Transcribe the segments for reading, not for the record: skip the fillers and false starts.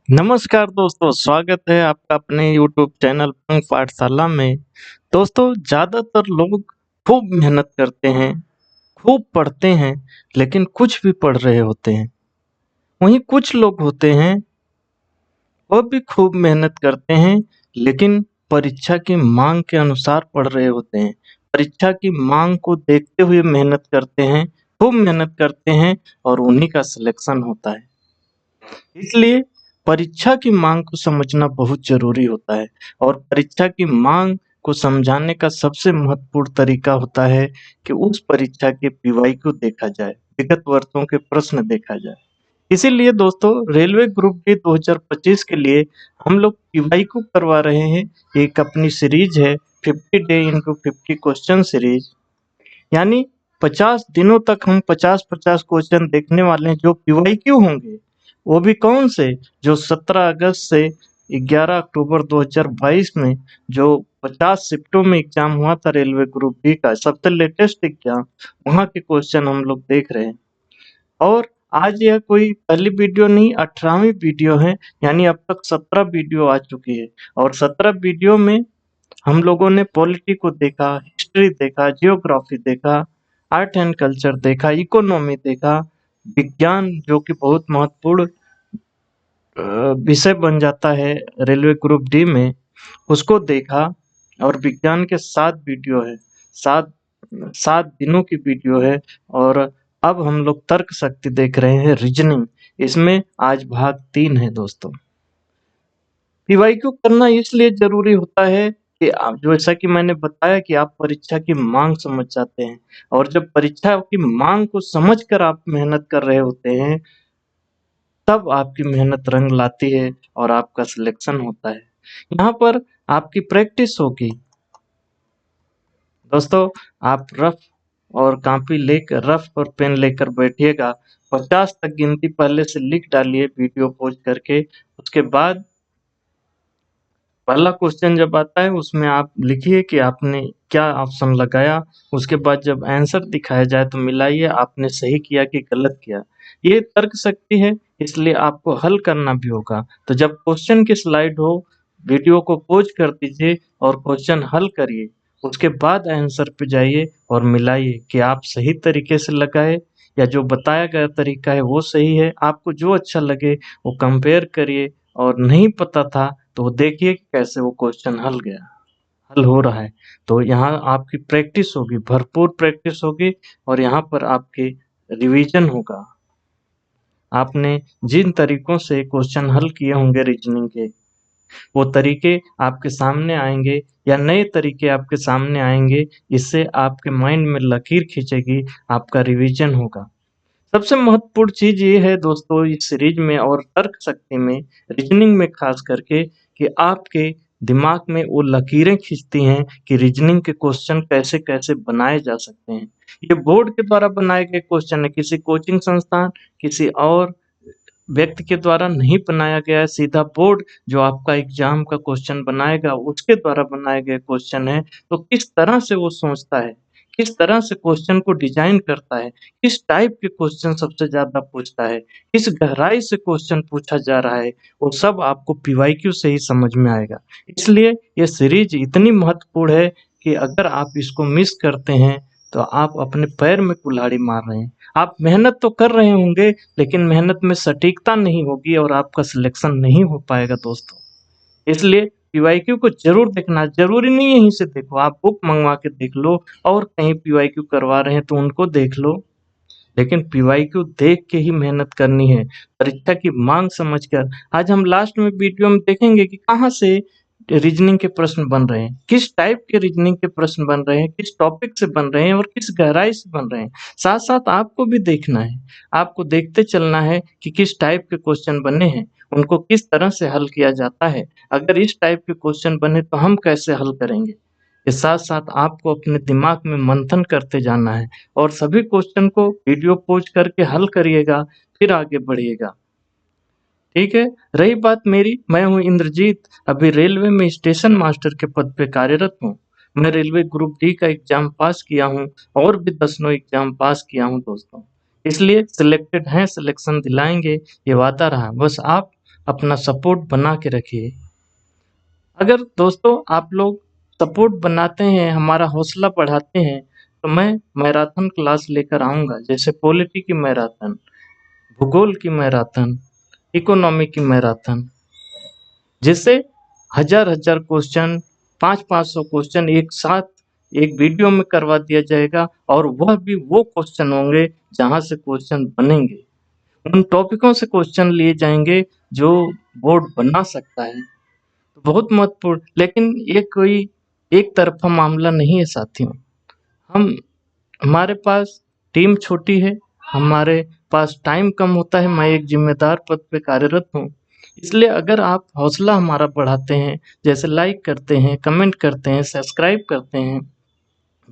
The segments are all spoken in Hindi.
नमस्कार दोस्तों, स्वागत है आपका अपने YouTube चैनल पंख पाठशाला में। दोस्तों, ज़्यादातर लोग खूब मेहनत करते हैं, खूब पढ़ते हैं, लेकिन कुछ भी पढ़ रहे होते हैं। वहीं कुछ लोग होते हैं, वो भी खूब मेहनत करते हैं, लेकिन परीक्षा की माँग के अनुसार पढ़ रहे होते हैं। परीक्षा की माँग को देखते हुए मेहनत करते हैं, खूब मेहनत करते हैं और उन्हीं का सिलेक्शन होता है। इसलिए परीक्षा की माँग को समझना बहुत ज़रूरी होता है और परीक्षा की माँग को समझाने का सबसे महत्वपूर्ण तरीका होता है कि उस परीक्षा के पीवाईक्यू देखा जाए, विगत वर्षों के प्रश्न देखा जाए। इसीलिए दोस्तों रेलवे ग्रुप डी 2025 के लिए हम लोग पीवाईक्यू करवा रहे हैं। एक अपनी सीरीज है 50 डे इंटू 50 क्वेश्चन सीरीज, यानी 50 दिनों तक हम 50-50 क्वेश्चन देखने वाले हैं जो पीवाईक्यू होंगे। वो भी कौन से? जो 17 अगस्त से 11 अक्टूबर 2022 में जो 50 शिफ्टों में एग्जाम हुआ था रेलवे ग्रुप डी का सबसे लेटेस्ट एग्जाम, वहाँ के क्वेश्चन हम लोग देख रहे हैं। और आज यह कोई पहली वीडियो नहीं, 18वीं वीडियो है, यानी अब तक 17 वीडियो आ चुकी है और 17 वीडियो में हम लोगों ने पॉलिटी को देखा, हिस्ट्री देखा, जियोग्राफी देखा, आर्ट एंड कल्चर देखा, इकोनॉमी देखा, विज्ञान जो कि बहुत महत्वपूर्ण विषय बन जाता है रेलवे ग्रुप डी में, उसको देखा। और विज्ञान के 7 वीडियो है, 7 7 दिनों की वीडियो है। और अब हम लोग तर्क शक्ति देख रहे हैं, रीजनिंग। इसमें आज भाग 3 है दोस्तों। पीवाईक्यू करना इसलिए ज़रूरी होता है कि आप जैसा कि मैंने बताया कि आप परीक्षा की माँग समझ जाते हैं और जब परीक्षा की माँग को समझकर आप मेहनत कर रहे होते हैं, तब आपकी मेहनत रंग लाती है और आपका सिलेक्शन होता है। यहाँ पर आपकी प्रैक्टिस होगी। दोस्तों, आप रफ और पेन लेकर बैठिएगा। 50 तक गिनती पहले से लिख डालिए वीडियो पॉज़ करके। उसके बाद पहला क्वेश्चन जब आता है उसमें आप लिखिए कि आपने क्या ऑप्शन लगाया। उसके बाद जब आंसर दिखाया जाए तो मिलाइए आपने सही किया कि गलत किया। ये तर्क शक्ति है, इसलिए आपको हल करना भी होगा। तो जब क्वेश्चन की स्लाइड हो, वीडियो को पॉज कर दीजिए और क्वेश्चन हल करिए। उसके बाद आंसर पे जाइए और मिलाइए कि आप सही तरीके से लगाए या जो बताया गया तरीका है वो सही है। आपको जो अच्छा लगे वो कंपेयर करिए और नहीं पता था तो देखिए कि कैसे वो क्वेश्चन हल हो रहा है। तो यहाँ आपकी प्रैक्टिस होगी, भरपूर प्रैक्टिस होगी और यहाँ पर आपकी रिवीजन होगा। आपने जिन तरीकों से क्वेश्चन हल किए होंगे रीजनिंग के, वो तरीके आपके सामने आएँगे या नए तरीके आपके सामने आएँगे। इससे आपके माइंड में लकीर खींचेगी, आपका रिवीजन होगा। सबसे महत्वपूर्ण चीज़ ये है दोस्तों इस सीरीज में और तर्क शक्ति में, रीजनिंग में खास करके, कि आपके दिमाग में वो लकीरें खींचती हैं कि रीजनिंग के क्वेश्चन कैसे-कैसे बनाए जा सकते हैं। ये बोर्ड के द्वारा बनाए गए क्वेश्चन है, किसी कोचिंग संस्थान, किसी और व्यक्ति के द्वारा नहीं बनाया गया है। सीधा बोर्ड जो आपका एग्ज़ाम का क्वेश्चन बनाएगा, उसके द्वारा बनाए गए क्वेश्चन हैं। तो किस तरह से वो सोचता है, किस तरह से क्वेश्चन को डिज़ाइन करता है, किस टाइप के क्वेश्चन सबसे ज़्यादा पूछता है, किस गहराई से क्वेश्चन पूछा जा रहा है, वो सब आपको पीवाईक्यू से ही समझ में आएगा। इसलिए ये सीरीज़ इतनी महत्वपूर्ण है कि अगर आप इसको मिस करते हैं, तो आप अपने पैर में कुल्हाड़ी मार रहे हैं। आप मेहनत तो कर रहे होंगे, लेकिन मेहनत में सटीकता नहीं होगी और आपका सिलेक्शन नहीं हो पाएगा दोस्तों। इसलिए पीवाईक्यू को ज़रूर देखना, ज़रूरी नहीं है यहीं से देखो, आप बुक मँगवा के देख लो और कहीं पीवाईक्यू करवा रहे हैं तो उनको देख लो। लेकिन पीवाईक्यू देख के ही मेहनत करनी है, परीक्षा की माँग समझकर। आज हम लास्ट में वीडियो में देखेंगे कि कहाँ से रीजनिंग के प्रश्न बन रहे हैं, किस टाइप के रीजनिंग के प्रश्न बन रहे हैं, किस टॉपिक से बन रहे हैं और किस गहराई से बन रहे हैं। साथ-साथ आपको भी देखना है, आपको देखते चलना है कि किस टाइप के क्वेश्चन बने हैं, उनको किस तरह से हल किया जाता है। अगर इस टाइप के क्वेश्चन बने तो हम कैसे हल करेंगे? के साथ-साथ आपको अपने दिमाग में मंथन करते जाना है और सभी क्वेश्चन को वीडियो पॉज़ करके हल करिएगा, फिर आगे बढ़िएगा। ठीक है? रही बात मेरी, मैं हूँ इंद्रजीत, अभी रेलवे में स्टेशन मास्टर के पद पे कार्यरत हूँ। मैं रेलवे ग्रुप डी का एग्ज़ाम पास किया हूँ और भी दसनों एग्ज़ाम पास किया हूँ दोस्तों। इसलिए सिलेक्टेड हैं, सिलेक्शन दिलाएँगे, ये वादा रहा। बस आप अपना सपोर्ट बना के रखिए। अगर दोस्तों आप लोग सपोर्ट बनाते हैं, हमारा हौसला बढ़ाते हैं, तो मैं मैराथन क्लास लेकर आऊँगा, जैसे पॉलिटी की मैराथन, भूगोल की मैराथन, इकोनॉमी की मैराथन, जिससे हजार-हजार क्वेश्चन, 500-500 क्वेश्चन एक साथ एक वीडियो में करवा दिया जाएगा और वह भी वो क्वेश्चन होंगे जहाँ से क्वेश्चन बनेंगे। उन टॉपिकों से क्वेश्चन लिए जाएँगे जो बोर्ड बना सकता है। तो बहुत महत्वपूर्ण, लेकिन ये कोई एक तरफ़ा मामला नहीं है साथियों। हम हमारे पास टीम छोटी है, हमारे पास टाइम कम होता है, मैं एक ज़िम्मेदार पद पे कार्यरत हूँ। इसलिए अगर आप हौसला हमारा बढ़ाते हैं, जैसे लाइक करते हैं, कमेंट करते हैं, सब्सक्राइब करते हैं,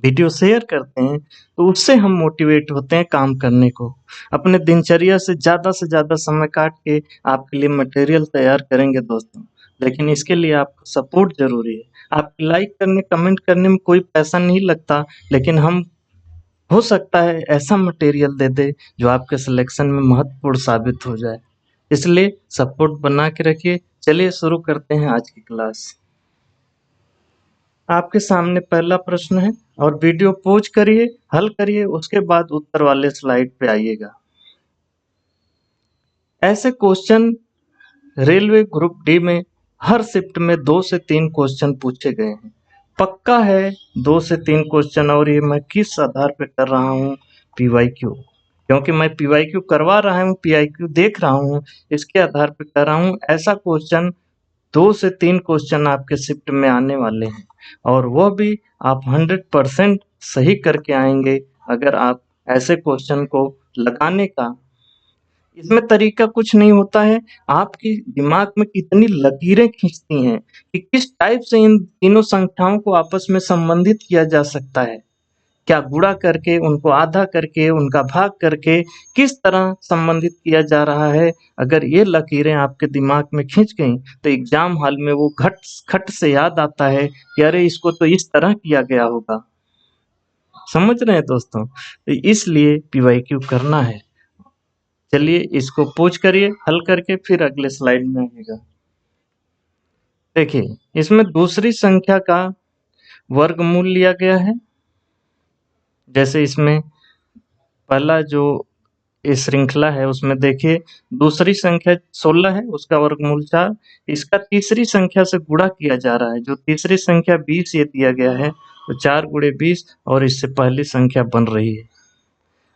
वीडियो शेयर करते हैं, तो उससे हम मोटिवेट होते हैं काम करने को। अपने दिनचर्या से ज़्यादा समय काट के आपके लिए मटेरियल तैयार करेंगे दोस्तों, लेकिन इसके लिए आपका सपोर्ट ज़रूरी है। आपके लाइक करने, कमेंट करने में कोई पैसा नहीं लगता, लेकिन हम हो सकता है ऐसा मटेरियल दे दे जो आपके सिलेक्शन में महत्वपूर्ण साबित हो जाए। इसलिए सपोर्ट बना के रखिए। चलिए शुरू करते हैं आज की क्लास। आपके सामने पहला प्रश्न है और वीडियो पॉज करिए, हल करिए, उसके बाद उत्तर वाले स्लाइड पे आइएगा। ऐसे क्वेश्चन रेलवे ग्रुप डी में हर शिफ्ट में 2 से 3 क्वेश्चन पूछे गए हैं। पक्का है 2 से 3 क्वेश्चन, और ये मैं किस आधार पे कर रहा हूँ, पीवाईक्यू, क्योंकि मैं पीवाईक्यू करवा रहा हूँ, पीआईक्यू देख रहा हूँ, इसके आधार पे कर रहा हूँ। ऐसा क्वेश्चन 2 से 3 क्वेश्चन आपके शिफ्ट में आने वाले हैं, और वह भी आप 100% सही करके आएंगे अगर आप ऐसे क्वेश्चन को लगाने का। इसमें तरीका कुछ नहीं होता है, आपके दिमाग में कितनी लकीरें खींचती हैं कि किस टाइप से इन तीनों संख्याओं को आपस में संबंधित किया जा सकता है। क्या गुणा करके, उनको आधा करके, उनका भाग करके किस तरह संबंधित किया जा रहा है। अगर ये लकीरें आपके दिमाग में खिंच गईं, तो एग्जाम हॉल में वो खट से याद आता है कि अरे इसको तो इस तरह किया गया होगा। समझ रहे हैं दोस्तों? तो इसलिए पीवाईक्यू करना है। चलिए इसको पॉज करिए, हल करके फिर अगले स्लाइड में आइएगा। देखिए, इसमें दूसरी संख्या का वर्गमूल लिया गया है। जैसे इसमें पहला जो ये श्रृंखला है उसमें देखिए, दूसरी संख्या 16 है, उसका वर्गमूल 4। इसका तीसरी संख्या से गुणा किया जा रहा है। जो तीसरी संख्या 20 ये दिया गया है, तो 4 गुणे 20, और इससे पहली संख्या बन रही है।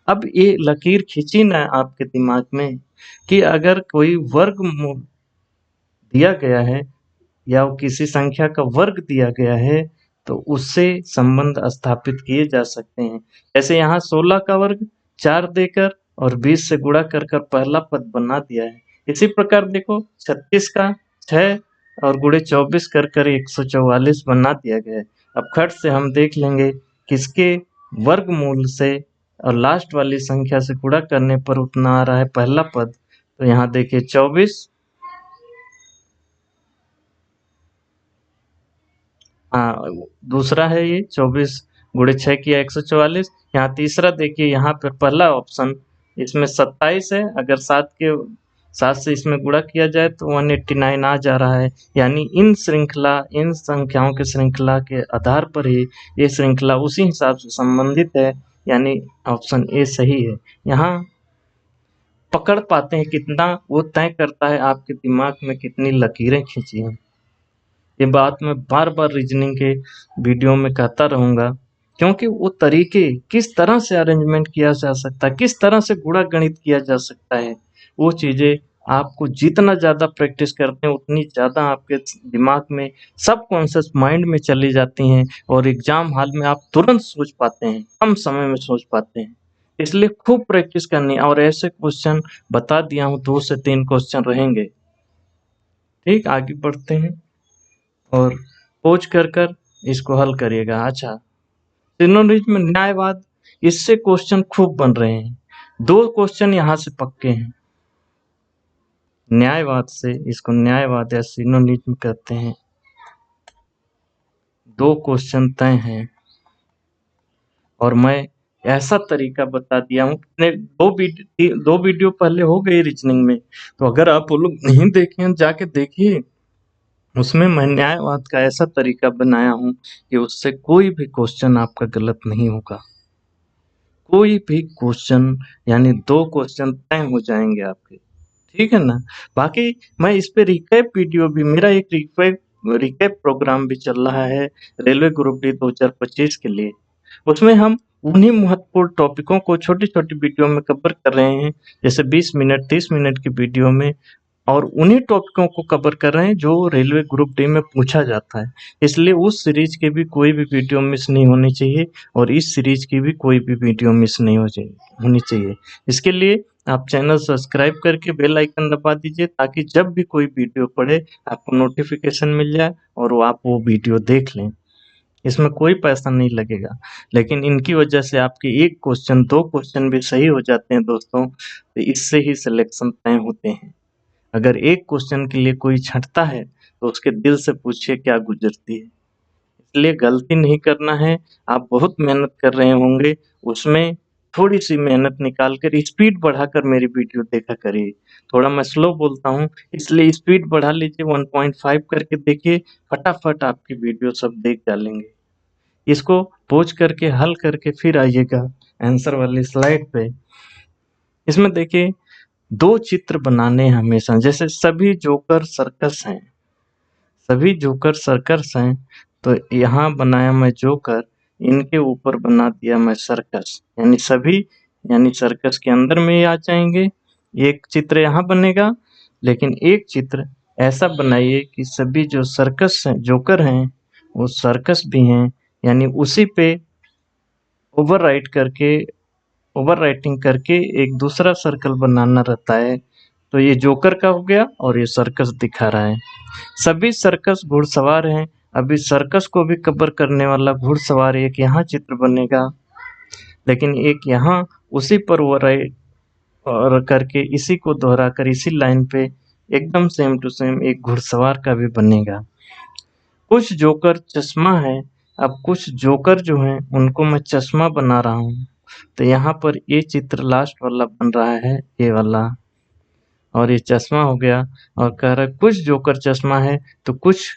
अब ये लकीर खींची ना आपके दिमाग में कि अगर कोई वर्गमूल दिया गया है या किसी संख्या का वर्ग दिया गया है, तो उससे संबंध स्थापित किए जा सकते हैं। जैसे यहाँ 16 का वर्ग 4 देकर और 20 से गुणा कर पहला पद बना दिया है। इसी प्रकार देखो 36 का 6 और गुणे 24 कर 144 बना दिया गया है। अब खट से हम देख लेंगे किसके वर्गमूल से और लास्ट वाली संख्या से गुणा करने पर उतना आ रहा है पहला पद। तो यहाँ देखिए 24, हाँ दूसरा है ये 24 गुणे 6 किया 144। यहाँ तीसरा देखिए, यहाँ पर पहला ऑप्शन इसमें 27 है, अगर 7 से इसमें गुणा किया जाए तो 189 आ जा रहा है। यानी इन संख्याओं के श्रृंखला के आधार पर ही ये श्रृंखला उसी हिसाब से संबंधित है, यानी ऑप्शन ए सही है। यहाँ पकड़ पाते हैं कितना, वो तय करता है आपके दिमाग में कितनी लकीरें खींची हैं। ये बात मैं बार-बार रीजनिंग के वीडियो में कहता रहूँगा, क्योंकि वो तरीके किस तरह से अरेंजमेंट किया जा सकता है, किस तरह से गुणा गणित किया जा सकता है, वो चीज़ें आपको जितना ज़्यादा प्रैक्टिस करते हैं उतनी ज़्यादा आपके दिमाग में, सबकॉन्शियस माइंड में चली जाती हैं, और एग्ज़ाम हॉल में आप तुरंत सोच पाते हैं, कम समय में सोच पाते हैं। इसलिए खूब प्रैक्टिस करनी है, और ऐसे क्वेश्चन बता दिया हूँ 2 से 3 क्वेश्चन रहेंगे। ठीक, आगे बढ़ते हैं और पॉज कर इसको हल करिएगा। अच्छा, सिनोनिम्स में न्यायवाद, इससे क्वेश्चन खूब बन रहे हैं। 2 क्वेश्चन यहाँ से पक्के हैं न्यायवाद से, इसको न्यायवाद या सिनोनिम्स कहते हैं। 2 क्वेश्चन तय हैं, और मैं ऐसा तरीका बता दिया हूँ। दो वीडियो पहले हो गई रीजनिंग में, तो अगर आप वो लोग नहीं देखे हैं जाके देखिए। उसमें मैं न्यायवाद का ऐसा तरीका बनाया हूँ कि उससे कोई भी क्वेश्चन आपका गलत नहीं होगा। कोई भी क्वेश्चन, यानी 2 क्वेश्चन तय हो जाएंगे आपके, ठीक है ना। बाकी मैं इस पे रिकैप वीडियो भी, मेरा एक रिकैप प्रोग्राम भी चल रहा है रेलवे ग्रुप डी 2025 के लिए। उसमें हम उन्हीं महत्वपूर्ण टॉपिकों को छोटी छोटी वीडियो में कवर कर रहे हैं, जैसे 20 मिनट 30 मिनट की वीडियो में, और उन्हीं टॉपिकों को कवर कर रहे हैं जो रेलवे ग्रुप डी में पूछा जाता है। इसलिए उस सीरीज की भी कोई भी वीडियो मिस नहीं होनी चाहिए, और इस सीरीज की भी कोई भी वीडियो मिस नहीं होनी चाहिए। इसके लिए आप चैनल सब्सक्राइब करके बेल आइकन दबा दीजिए, ताकि जब भी कोई वीडियो पड़े आपको नोटिफिकेशन मिल जाए और आप वो वीडियो देख लें। इसमें कोई पैसा नहीं लगेगा, लेकिन इनकी वजह से आपके 1 क्वेश्चन 2 क्वेश्चन भी सही हो जाते हैं दोस्तों, तो इससे ही सिलेक्शन तय होते हैं। अगर 1 क्वेश्चन के लिए कोई छँटता है, तो उसके दिल से पूछिए क्या गुज़रती है। इसलिए गलती नहीं करना है। आप बहुत मेहनत कर रहे होंगे, उसमें थोड़ी-सी मेहनत निकाल कर स्पीड बढ़ाकर मेरी वीडियो देखा करिए। थोड़ा मैं स्लो बोलता हूँ, इसलिए स्पीड बढ़ा लीजिए, 1.5 करके देखिए, फटाफट आपकी वीडियो सब देख डालेंगे। इसको पॉज़ करके हल करके फिर आइएगा आंसर वाली स्लाइड पे। इसमें देखिए 2 चित्र बनाने हैं हमेशा, जैसे सभी जोकर सर्कस हैं। सभी जोकर सर्कस हैं, तो यहाँ बनाया मैं जोकर, इनके ऊपर बना दिया मैं सर्कस, यानी सभी, यानी सर्कस के अंदर में ही आ जाएंगे। एक चित्र यहाँ बनेगा, लेकिन एक चित्र ऐसा बनाइए कि सभी जो सर्कस हैं, जोकर हैं, वो सर्कस भी हैं, यानी उसी पे ओवरराइटिंग करके एक दूसरा सर्कल बनाना रहता है। तो ये जोकर का हो गया और ये सर्कस दिखा रहा है। सभी सर्कस घुड़सवार हैं। अभी सर्कस को भी कवर करने वाला घुड़सवार एक यहाँ चित्र बनेगा, लेकिन एक यहाँ उसी पर ओवरराइट और करके इसी को दोहराकर इसी लाइन पे एकदम सेम टू सेम एक घुड़सवार का भी बनेगा। कुछ जोकर चश्मा है। अब कुछ जोकर जो हैं उनको मैं चश्मा बना रहा हूँ, तो यहाँ पर ये चित्र लास्ट वाला बन रहा है, ये वाला, और ये चश्मा हो गया। और कह रहा है कुछ जोकर चश्मा है, तो कुछ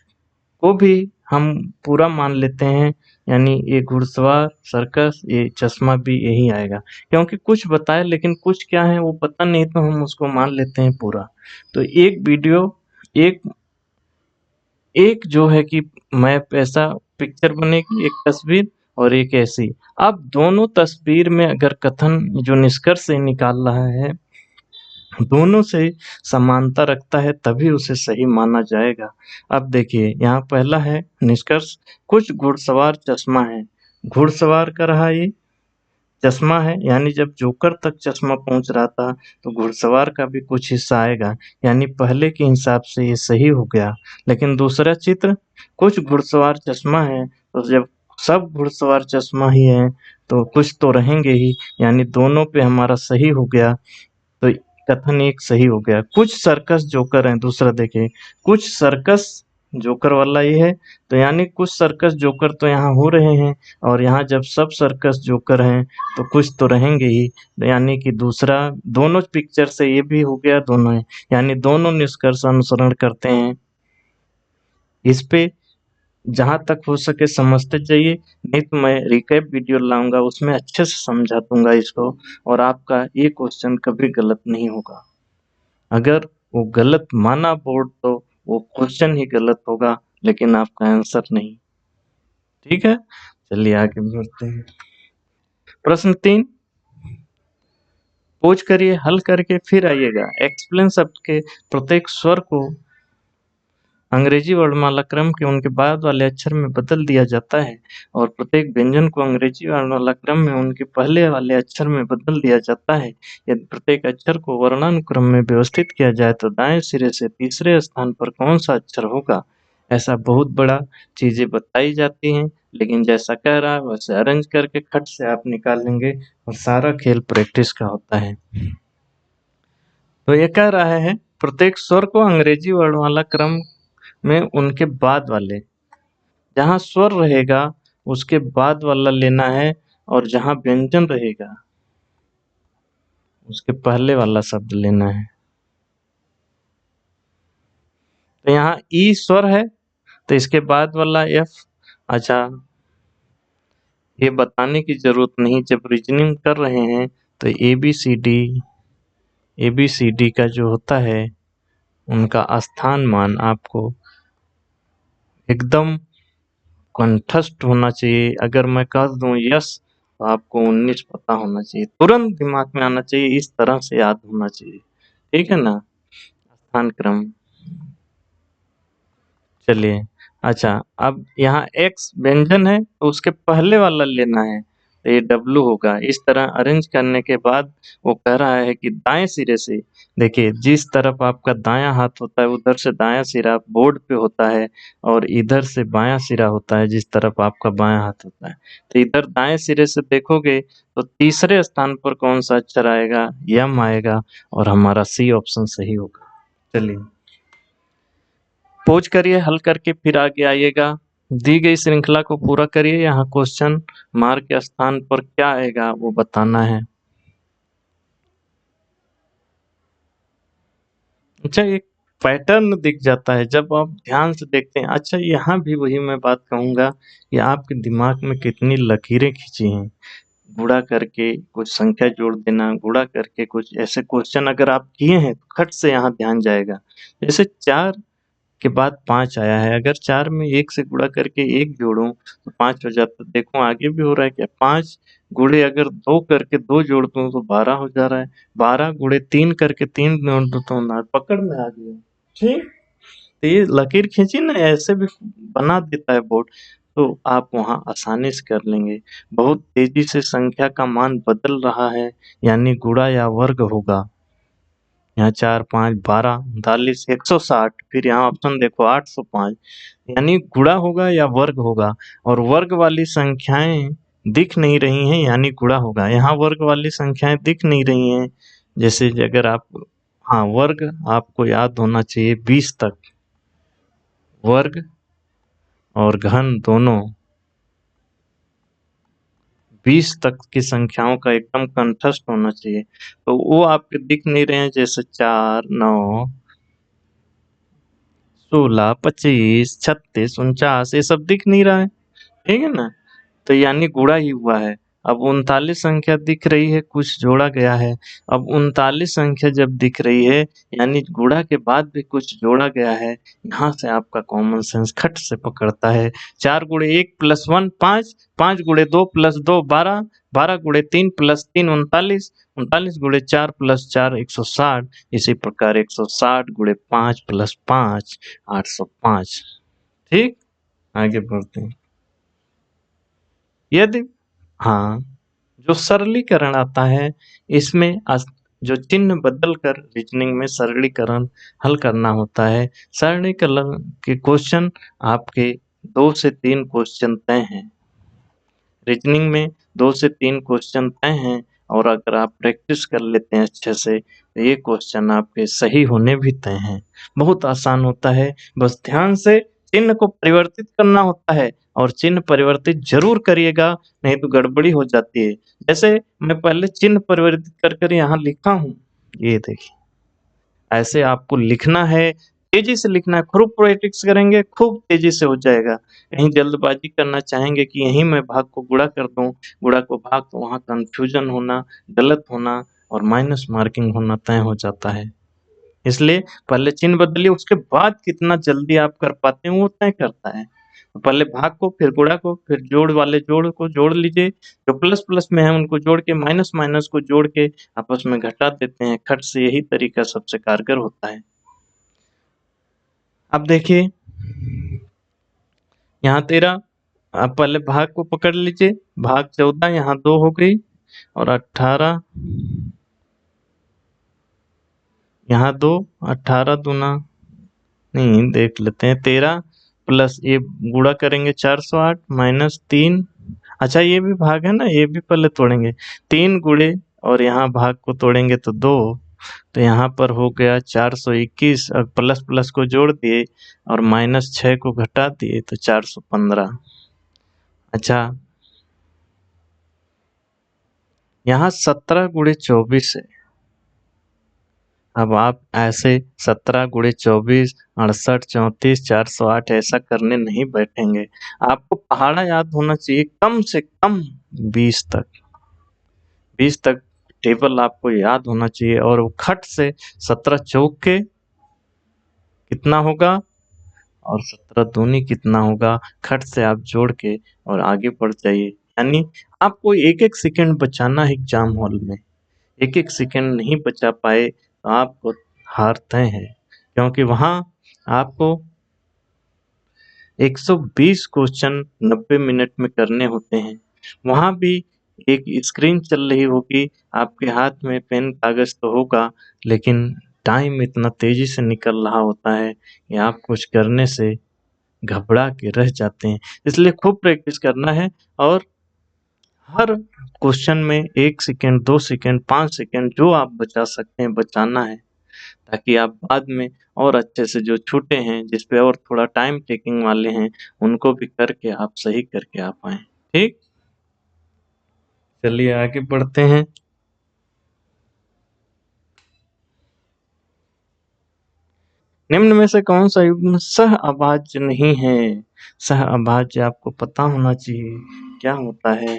को भी हम पूरा मान लेते हैं, यानी ये घुड़सवार सर्कस, ये चश्मा भी यही आएगा, क्योंकि कुछ बताया लेकिन कुछ क्या है वो पता नहीं, तो हम उसको मान लेते हैं पूरा। तो एक वीडियो, एक एक जो है कि मैप ऐसा पिक्चर बनेगी, एक तस्वीर और एक ऐसी। अब दोनों तस्वीर में अगर कथन जो निष्कर्ष ये निकाल रहा है दोनों से समानता रखता है, तभी उसे सही माना जाएगा। अब देखिए यहाँ पहला है निष्कर्ष, कुछ घुड़सवार चश्मा है। घुड़सवार का रहा ये, चश्मा है, यानी जब जोकर तक चश्मा पहुंच रहा था तो घुड़सवार का भी कुछ हिस्सा आएगा, यानी पहले के हिसाब से ये सही हो गया। लेकिन दूसरा चित्र, कुछ घुड़सवार चश्मा है, तो जब सब घुड़सवार चश्मा ही है तो कुछ तो रहेंगे ही, यानी दोनों पे हमारा सही हो गया, तो कथन एक सही हो गया। कुछ सर्कस जोकर हैं, दूसरा देखिए, कुछ सर्कस जोकर वाला ये है, तो यानी कुछ सर्कस जोकर तो यहाँ हो रहे हैं, और यहाँ जब सब सर्कस जोकर हैं तो कुछ तो रहेंगे ही, यानी कि दूसरा, दोनों पिक्चर से ये भी हो गया, दोनों है, यानी दोनों निष्कर्ष अनुसरण करते हैं। इस पे जहाँ तक हो सके समझते जाइए, नहीं तो मैं रिकैप वीडियो लाऊंगा, उसमें अच्छे से समझा दूंगा इसको, और आपका ये क्वेश्चन कभी गलत नहीं होगा। अगर वो गलत माना बोर्ड तो वो क्वेश्चन ही गलत होगा, लेकिन आपका आंसर नहीं। ठीक है, चलिए आगे बढ़ते हैं। प्रश्न 3, पोज करिए, हल करके फिर आइएगा। एक्सप्लेन शब्द के प्रत्येक स्वर को अंग्रेजी वर्णमाला क्रम के उनके बाद वाले अक्षर में बदल दिया जाता है, और प्रत्येक व्यंजन को अंग्रेजी वर्णमाला क्रम में उनके पहले वाले अक्षर में बदल दिया जाता है। यदि प्रत्येक अक्षर को वर्णानुक्रम में व्यवस्थित किया जाए तो दाएं सिरे से तीसरे स्थान पर कौन सा अक्षर होगा? ऐसा बहुत बड़ा चीजें बताई जाती हैं, लेकिन जैसा कह रहा है वैसे अरेंज करके खट से आप निकालेंगे, और सारा खेल प्रैक्टिस का होता है। तो ये कह रहा है प्रत्येक स्वर को अंग्रेजी वर्णमाला क्रम में उनके बाद वाले, जहाँ स्वर रहेगा उसके बाद वाला लेना है, और जहाँ व्यंजन रहेगा उसके पहले वाला शब्द लेना है। तो यहाँ ई स्वर है तो इसके बाद वाला एफ। अच्छा, ये बताने की जरूरत नहीं, जब रीजनिंग कर रहे हैं तो ए बी सी डी का जो होता है उनका स्थान मान आपको एकदम कंठस्थ होना चाहिए। अगर मैं कह दूं यस तो आपको 19 पता होना चाहिए, तुरंत दिमाग में आना चाहिए, इस तरह से याद होना चाहिए। ठीक है ना, स्थान क्रम। चलिए, अच्छा, अब यहाँ एक्स व्यंजन है तो उसके पहले वाला लेना है, तो ये डब्लू होगा। इस तरह अरेंज करने के बाद वो कह रहा है कि दाएं सिरे से, देखिए जिस तरफ आपका दायां हाथ होता है उधर से दायां सिरा बोर्ड पे होता है, और इधर से बायां सिरा होता है जिस तरफ आपका बायां हाथ होता है। तो इधर दाएं सिरे से देखोगे तो तीसरे स्थान पर कौन सा अक्षर आएगा? यम आएगा, और हमारा सी ऑप्शन सही होगा। चलिए, पोज करिए, हल करके फिर आगे आइएगा। दी गई श्रृंखला को पूरा करिए। यहाँ क्वेश्चन मार्क के स्थान पर क्या आएगा वो बताना है। अच्छा, एक पैटर्न दिख जाता है जब आप ध्यान से देखते हैं। अच्छा, यहाँ भी वही मैं बात कहूंगा कि आपके दिमाग में कितनी लकीरें खींची हैं। गुणा करके कुछ संख्या जोड़ देना, गुणा करके कुछ ऐसे क्वेश्चन अगर आप किए हैं तो खट से यहाँ ध्यान जाएगा। जैसे 4 के बाद 5 आया है, अगर 4 में 1 से गुणा करके 1 जोड़ूं तो 5 हो जाता है। देखो आगे भी हो रहा है क्या, 5 गुणे अगर 2 करके 2 जोड़ दूं तो 12 हो जा रहा है, 12 गुणे 3 करके 3 जोड़ दूं तो ना पकड़ में आ गया। ठीक, तो ये लकीर खींची ना, ऐसे भी बना देता है बोर्ड, तो आप वहाँ आसानी से कर लेंगे। बहुत तेजी से संख्या का मान बदल रहा है, यानी गुणा या वर्ग होगा। यहाँ 4, 5, 12, 39, 160, फिर यहाँ ऑप्शन देखो 805, यानी गुणा होगा या वर्ग होगा। और वर्ग वाली संख्याएं दिख नहीं रही हैं, यानी गुणा होगा। यहाँ वर्ग वाली संख्याएं दिख नहीं रही हैं, जैसे अगर आप, हाँ, वर्ग आपको याद होना चाहिए 20 तक, वर्ग और घन दोनों 20 तक की संख्याओं का एकदम कंठस्थ होना चाहिए। तो वो आपके दिख नहीं रहे हैं, जैसे 4, 9, 16, 25, 36, 49, ये सब दिख नहीं रहा है। ठीक है ना, तो यानी गुणा ही हुआ है। अब 39 संख्या दिख रही है, कुछ जोड़ा गया है। अब 39 संख्या जब दिख रही है यानी गुणा के बाद भी कुछ जोड़ा गया है। यहाँ से आपका कॉमन सेंस खट से पकड़ता है। 4 गुणे 1 प्लस 1 5, 5 गुणे 2 प्लस 2 12, 12 गुणे 3 प्लस 3 39, 39 गुणे 4 प्लस 4 160, इसी प्रकार 160 गुणे 5 प्लस 5 805। ठीक, आगे बढ़ते हैं। यदि, हाँ, जो सरलीकरण आता है इसमें जो चिन्ह बदल कर रीजनिंग में सरलीकरण हल करना होता है। सरलीकरण के क्वेश्चन आपके 2 से 3 क्वेश्चन तय हैं। रीजनिंग में 2 से 3 क्वेश्चन तय हैं, और अगर आप प्रैक्टिस कर लेते हैं अच्छे से तो ये क्वेश्चन आपके सही होने भी तय हैं। बहुत आसान होता है, बस ध्यान से चिन्ह को परिवर्तित करना होता है, और चिन्ह परिवर्तित जरूर करिएगा, नहीं तो गड़बड़ी हो जाती है। जैसे मैं पहले चिन्ह परिवर्तित कर कर यहाँ लिखा हूँ, ये देखिए, ऐसे आपको लिखना है, तेजी से लिखना है। खूब प्रैक्टिस करेंगे खूब तेजी से हो जाएगा। कहीं जल्दबाजी करना चाहेंगे कि यहीं मैं भाग को गुणा कर दूं, गुणा को भाग, तो वहाँ कंफ्यूजन होना, गलत होना और माइनस मार्किंग होना तय हो जाता है। इसलिए पहले चिन्ह बदलिए, उसके बाद कितना जल्दी आप कर पाते हैं वो तय करता है। तो पहले भाग को, फिर गुणा को, फिर जोड़ वाले जोड़ को जोड़ लीजिए, जो प्लस प्लस में है उनको जोड़ के, माइनस माइनस को जोड़ के आपस में घटा देते हैं। खट से यही तरीका सबसे कारगर होता है। अब देखिए, यहाँ 13, आप पहले भाग को पकड़ लीजिए, भाग 14, यहाँ 2 हो गई, और 18, यहाँ 2, 18 दूना, नहीं देख लेते हैं, 13 प्लस ये गुणा करेंगे 408 माइनस 3, अच्छा ये भी भाग है ना, ये भी पहले तोड़ेंगे, 3 गुणे और यहाँ भाग को तोड़ेंगे तो 2, तो यहाँ पर हो गया 421, और प्लस प्लस को जोड़ दिए और माइनस 6 को घटा दिए तो 415। अच्छा, यहाँ 17 गुणे 24 है। अब आप ऐसे 17 गुणे 24, 68, 34, 408 ऐसा करने नहीं बैठेंगे। आपको पहाड़ा याद होना चाहिए कम से कम 20 तक। 20 तक टेबल आपको याद होना चाहिए। और वो खट से 17 चौक के कितना होगा और 17 दूनी कितना होगा, खट से आप जोड़ के और आगे बढ़ जाइए। यानी आपको एक एक सेकंड बचाना है एग्जाम हॉल में। एक एक सेकंड नहीं बचा पाए तो आपको हार तय है, क्योंकि वहां आपको 120 क्वेश्चन 90 मिनट में करने होते हैं। वहां भी एक स्क्रीन चल रही होगी, आपके हाथ में पेन कागज तो होगा, लेकिन टाइम इतना तेजी से निकल रहा होता है कि आप कुछ करने से घबरा के रह जाते हैं। इसलिए खूब प्रैक्टिस करना है और हर क्वेश्चन में 1 सेकंड, 2 सेकंड, 5 सेकंड जो आप बचा सकते हैं बचाना है, ताकि आप बाद में और अच्छे से जो छूटे हैं, जिस पे और थोड़ा टाइम टेकिंग वाले हैं, उनको भी करके आप सही करके आ पाएँ। ठीक? चलिए आगे बढ़ते हैं। निम्न में से कौन सा युग्म सह अभाज्य नहीं है? सह अभाज्य आपको पता होना चाहिए क्या होता है।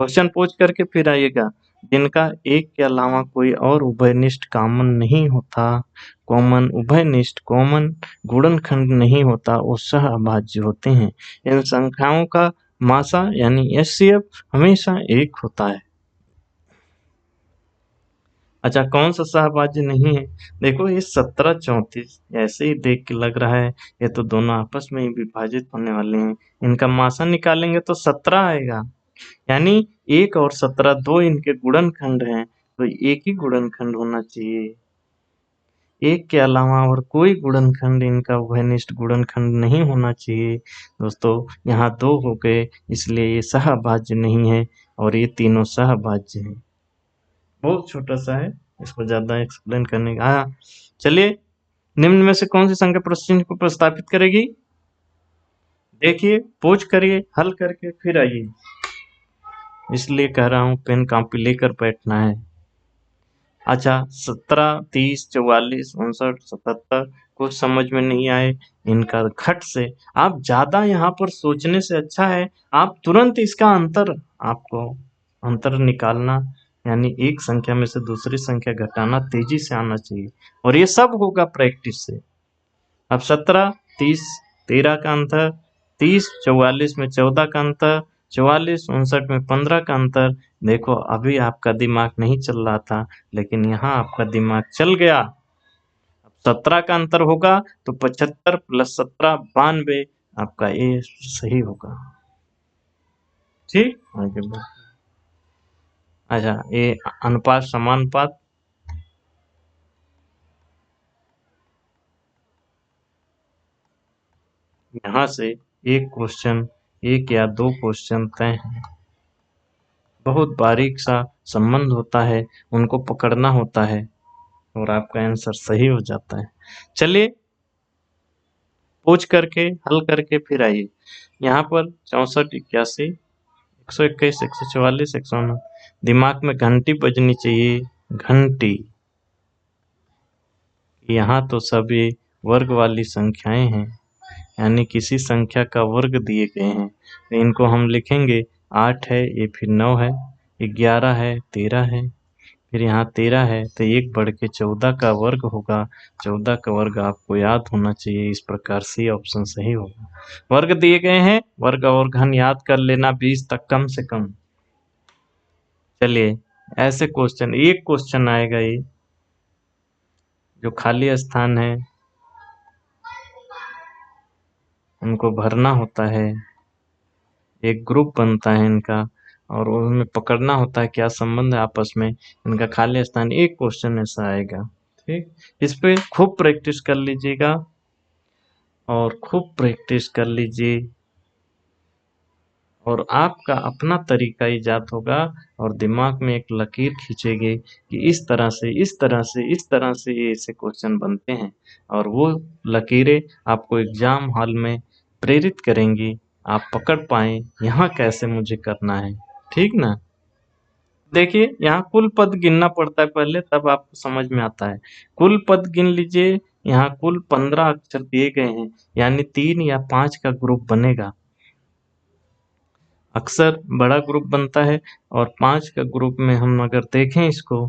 क्वेश्चन पूछ करके फिर आइएगा। जिनका एक के अलावा कोई और उभयनिष्ठ कॉमन नहीं होता, कॉमन उभयनिष्ठ कॉमन गुणनखंड नहीं होता, वो सह अभाज्य होते हैं। इन संख्याओं का मासा यानी एचसीएफ हमेशा एक होता है। अच्छा, कौन सा सहभाज्य नहीं है? देखो ये 17 34 ऐसे ही देख के लग रहा है ये तो दोनों आपस में ही विभाजित होने वाले हैं। इनका मासा निकालेंगे तो 17 आएगा। यानी 1 और 17 दो इनके गुणनखंड हैं, तो एक ही गुणनखंड होना चाहिए। एक के अलावा और कोई गुणनखंड इनका उभयनिष्ठ गुणनखंड नहीं होना चाहिए। दोस्तों यहाँ दो हो गए, इसलिए ये सहभाज्य नहीं है और ये तीनों सहभाज्य हैं। बहुत छोटा सा है, इसको ज्यादा एक्सप्लेन करने का। हाँ, चलिए निम्न में से कौन सी संख्या प्रश्न को प्रस्तावित करेगी? देखिए, पूछ करिए, हल करके फिर आइए। इसलिए कह रहा हूँ पेन कॉपी लेकर बैठना है। अच्छा, 17, 30, 44, 59, 77 कुछ समझ में नहीं आए, इनका खट से आप ज्यादा यहाँ पर सोचने से अच्छा है आप तुरंत इसका अंतर, आपको अंतर निकालना, यानी एक संख्या में से दूसरी संख्या घटाना तेजी से आना चाहिए, और ये सब होगा प्रैक्टिस से। अब 17, 30, 13 का अंतर, 30, 44 में 14 का अंतर, 44, 59 में 15 का अंतर। देखो अभी आपका दिमाग नहीं चल रहा था, लेकिन यहाँ आपका दिमाग चल गया। अब 17 का अंतर होगा तो 75 प्लस 17 92, आपका ए सही होगा। ठीक, आगे बढ़। अच्छा, ये अनुपात समानुपात, यहाँ से एक क्वेश्चन, एक या दो क्वेश्चन तय हैं। बहुत बारीक सा संबंध होता है, उनको पकड़ना होता है और आपका आंसर सही हो जाता है। चलिए पूछ करके हल करके फिर आइए। यहाँ पर 64, 81, 121, 144, 109, दिमाग में घंटी बजनी चाहिए, घंटी। यहाँ तो सभी वर्ग वाली संख्याएं हैं, यानी किसी संख्या का वर्ग दिए गए हैं, तो इनको हम लिखेंगे 8 है, ये फिर 9 है, 11 है, 13 है, फिर यहाँ 13 है तो 1 बढ़ के 14 का वर्ग होगा। 14 का वर्ग आपको याद होना चाहिए, इस प्रकार से ऑप्शन सही होगा। वर्ग दिए गए हैं, वर्ग और घन याद कर लेना 20 तक कम से कम। चलिए ऐसे क्वेश्चन, एक क्वेश्चन आएगा ये जो खाली स्थान है उनको भरना होता है, एक ग्रुप बनता है इनका और उनमें पकड़ना होता है क्या संबंध है आपस में, इनका खाली स्थान, एक क्वेश्चन ऐसा आएगा। ठीक, इस पे खूब प्रैक्टिस कर लीजिएगा और खूब प्रैक्टिस कर लीजिए, और आपका अपना तरीका ईजाद होगा और दिमाग में एक लकीर खींचेगी कि इस तरह से इस तरह से इस तरह से ये ऐसे क्वेश्चन बनते हैं, और वो लकीरें आपको एग्जाम हॉल में प्रेरित करेंगी, आप पकड़ पाएँ यहाँ कैसे मुझे करना है। ठीक ना? देखिए यहाँ कुल पद गिनना पड़ता है पहले, तब आपको समझ में आता है। कुल पद गिन लीजिए, यहाँ कुल 15 अक्षर दिए गए हैं, यानी 3 या 5 का ग्रुप बनेगा। अक्सर बड़ा ग्रुप बनता है, और 5 का ग्रुप में हम अगर देखें इसको,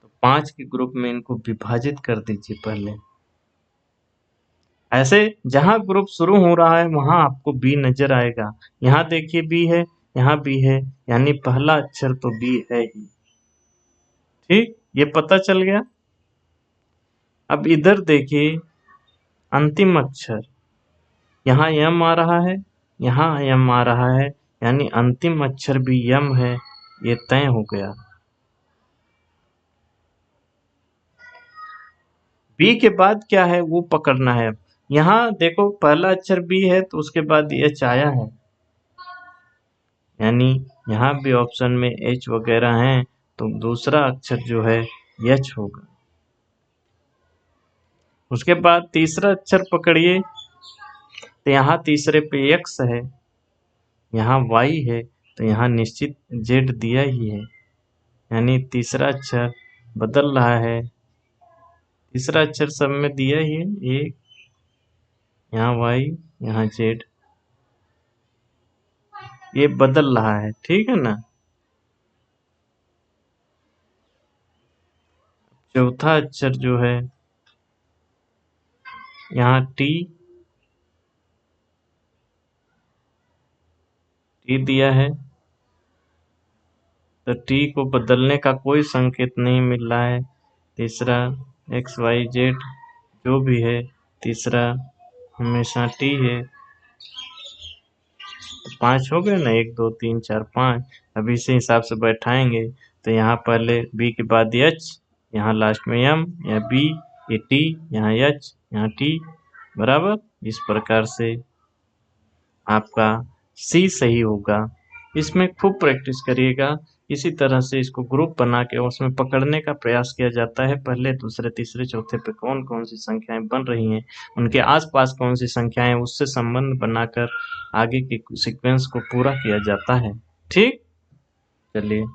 तो 5 के ग्रुप में इनको विभाजित कर दीजिए पहले। ऐसे जहां ग्रुप शुरू हो रहा है वहां आपको बी नजर आएगा। यहाँ देखिए बी है, यहाँ बी है, यानी पहला अक्षर तो बी है ही। ठीक, ये पता चल गया। अब इधर देखिए अंतिम अक्षर, यहाँ यम आ रहा है, यहाँ यम आ रहा है, यानी अंतिम अक्षर भी यम है। ये तय हो गया। बी के बाद क्या है वो पकड़ना है। यहाँ देखो पहला अक्षर बी है, तो उसके बाद एच आया है, यानी यहाँ भी ऑप्शन में एच वगैरह हैं, तो दूसरा अक्षर जो है एच होगा। उसके बाद तीसरा अक्षर पकड़िए, तो यहाँ तीसरे पे एक्स है, यहाँ वाई है, तो यहाँ निश्चित जेड दिया ही है, यानी तीसरा अक्षर बदल रहा है। तीसरा अक्षर सब में दिया ही है, एक, यहाँ वाई, यहाँ जेड, ये बदल रहा है। ठीक है ना। चौथा अक्षर जो है यहाँ टी दिया है, तो टी को बदलने का कोई संकेत नहीं मिल रहा है। तीसरा एक्स वाई जेड जो भी है, तीसरा हमेशा टी है। तो 5 हो गए ना, 1 2 3 4 5। अब इसी हिसाब से बैठाएंगे, तो यहाँ पहले बी के बाद एच, यहाँ लास्ट में एम, यहाँ बी, ये टी, यहाँ एच, यहाँ टी, बराबर। इस प्रकार से आपका सी सही होगा। इसमें खूब प्रैक्टिस करिएगा। इसी तरह से इसको ग्रुप बना के उसमें पकड़ने का प्रयास किया जाता है। पहले, दूसरे, तीसरे, चौथे पे कौन कौन सी संख्याएं बन रही हैं, उनके आसपास कौन सी संख्याएं, उससे संबंध बनाकर आगे के सीक्वेंस को पूरा किया जाता है। ठीक, चलिए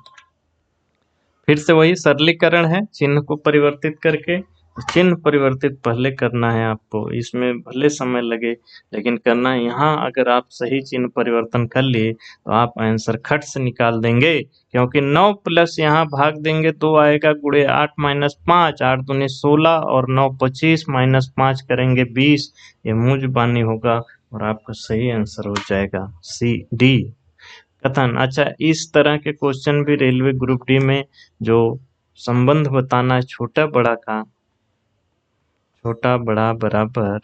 फिर से वही सरलीकरण है, चिन्ह को परिवर्तित करके। चिन्ह परिवर्तित पहले करना है आपको, इसमें भले समय लगे लेकिन करना है। यहाँ अगर आप सही चिन्ह परिवर्तन कर लिए तो आप आंसर खट से निकाल देंगे, क्योंकि 9 प्लस यहाँ भाग देंगे 2 आएगा, गुणे 8 माइनस 5, 8 दूनी 16 और 9 25 माइनस 5 करेंगे 20। ये मुंह जुबानी होगा और आपका सही आंसर हो जाएगा सी डी, कथन। अच्छा, इस तरह के क्वेश्चन भी रेलवे ग्रुप डी में जो संबंध बताना है छोटा बड़ा का, छोटा बड़ा बराबर,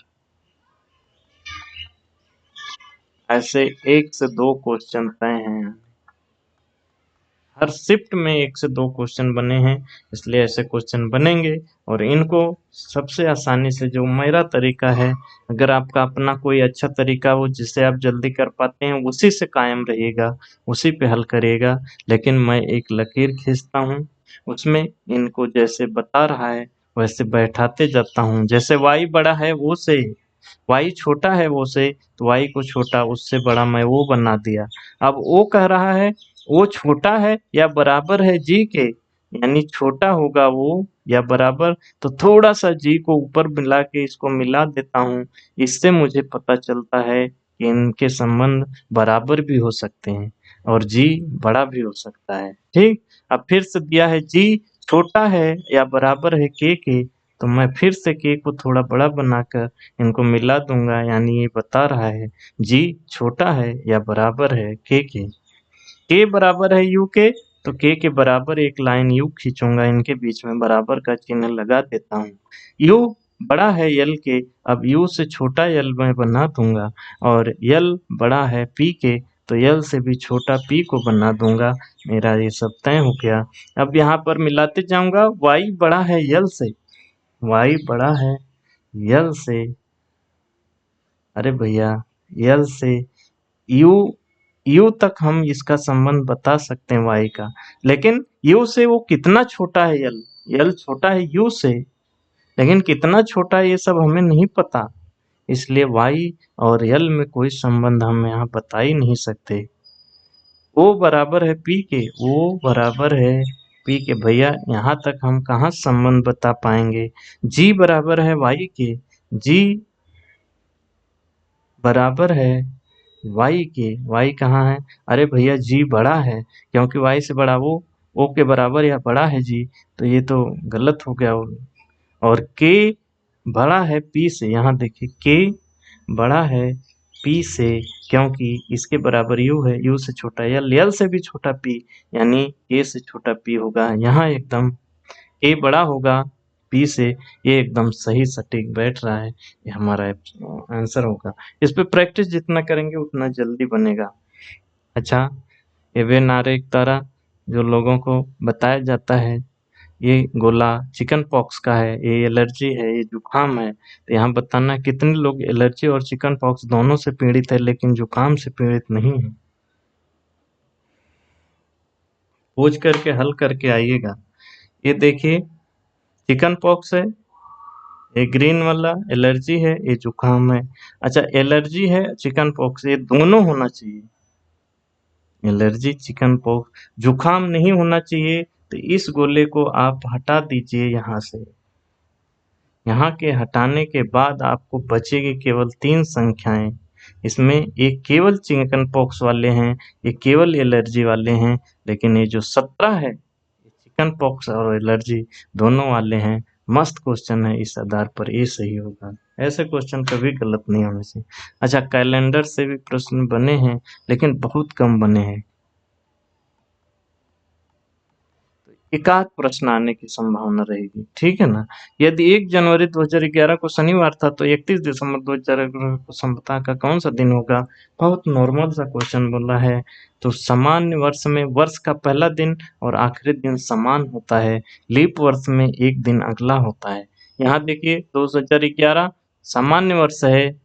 ऐसे 1 से 2 क्वेश्चन तय हैं। हर शिफ्ट में 1 से 2 क्वेश्चन बने हैं, इसलिए ऐसे क्वेश्चन बनेंगे। और इनको सबसे आसानी से, जो मेरा तरीका है, अगर आपका अपना कोई अच्छा तरीका हो जिससे आप जल्दी कर पाते हैं, उसी से कायम रहिएगा, उसी पे हल करिएगा। लेकिन मैं एक लकीर खींचता हूँ, उसमें इनको जैसे बता रहा है वैसे बैठाते जाता हूँ। जैसे y बड़ा है वो से, y छोटा है वो से, तो y को छोटा उससे बड़ा मैं वो बना दिया। अब वो कह रहा है वो छोटा है या बराबर है जी के, यानी छोटा होगा वो या बराबर, तो थोड़ा सा जी को ऊपर मिला के इसको मिला देता हूँ। इससे मुझे पता चलता है कि इनके संबंध बराबर भी हो सकते हैं और जी बड़ा भी हो सकता है। ठीक, अब फिर से दिया है जी छोटा है या बराबर है के, तो मैं फिर से के को थोड़ा बड़ा बनाकर इनको मिला दूंगा, यानी ये बता रहा है जी छोटा है या बराबर है के बराबर है यू के, तो के बराबर एक लाइन यू खींचूंगा, इनके बीच में बराबर का चिन्ह लगा देता हूँ। यू बड़ा है यल के, अब यू से छोटा यल मैं बना दूंगा, और यल बड़ा है पी के, तो यल से भी छोटा पी को बना दूंगा। मेरा ये सब तय हो गया। अब यहाँ पर मिलाते जाऊंगा, वाई बड़ा है यल से, वाई बड़ा है यल से, अरे भैया यल से यू, यू तक हम इसका संबंध बता सकते हैं वाई का, लेकिन यू से वो कितना छोटा है यल, यल छोटा है यू से, लेकिन कितना छोटा है ये सब हमें नहीं पता। इसलिए वाई और यल में कोई संबंध हम यहाँ बता ही नहीं सकते। ओ बराबर है पी के, ओ बराबर है पी के। भैया यहाँ तक हम कहाँ संबंध बता पाएंगे। जी बराबर है वाई के, जी बराबर है वाई के, वाई कहाँ है? अरे भैया जी बड़ा है, क्योंकि वाई से बड़ा वो ओ के बराबर या बड़ा है जी, तो ये तो गलत हो गया। और के बड़ा है पी से, यहाँ देखिए के बड़ा है पी से, क्योंकि इसके बराबर यू है, यू से छोटा यल से भी छोटा पी, यानी के से छोटा पी होगा। यहाँ एकदम ए बड़ा होगा पी से, ये एकदम सही सटीक बैठ रहा है, ये हमारा आंसर होगा। इस पे प्रैक्टिस जितना करेंगे उतना जल्दी बनेगा। अच्छा, ये वे नारे तारा जो लोगों को बताया जाता है, ये गोला चिकन पॉक्स का है, ये एलर्जी है, ये जुकाम है। तो यहाँ बताना कितने लोग एलर्जी और चिकन पॉक्स दोनों से पीड़ित है, लेकिन जुकाम से पीड़ित नहीं है। खोज करके हल करके आइएगा। ये देखिए चिकन पॉक्स है, ये ग्रीन वाला एलर्जी है, ये जुकाम है। अच्छा, एलर्जी है चिकन पॉक्स, ये दोनों होना चाहिए। एलर्जी चिकन पॉक्स, जुकाम नहीं होना चाहिए। तो इस गोले को आप हटा दीजिए यहाँ से। यहाँ के हटाने के बाद आपको बचेगी केवल 3 संख्याएं। इसमें एक केवल चिकन पॉक्स वाले हैं, ये केवल एलर्जी वाले हैं, लेकिन ये जो 17 है चिकन पॉक्स और एलर्जी दोनों वाले हैं। मस्त क्वेश्चन है, इस आधार पर ये सही होगा। ऐसे क्वेश्चन कभी गलत नहीं होने चाहिए। अच्छा, कैलेंडर से भी प्रश्न बने हैं, लेकिन बहुत कम बने हैं। एकाध प्रश्न आने की संभावना रहेगी, ठीक है ना। यदि 1 जनवरी 2011 को शनिवार था तो 31 दिसंबर 2011 को सप्ताह का कौन सा दिन होगा? बहुत नॉर्मल सा क्वेश्चन बोला है। तो सामान्य वर्ष में वर्ष का पहला दिन और आखिरी दिन समान होता है, लीप वर्ष में एक दिन अगला होता है। यहाँ देखिए 2011 सामान्य वर्ष है,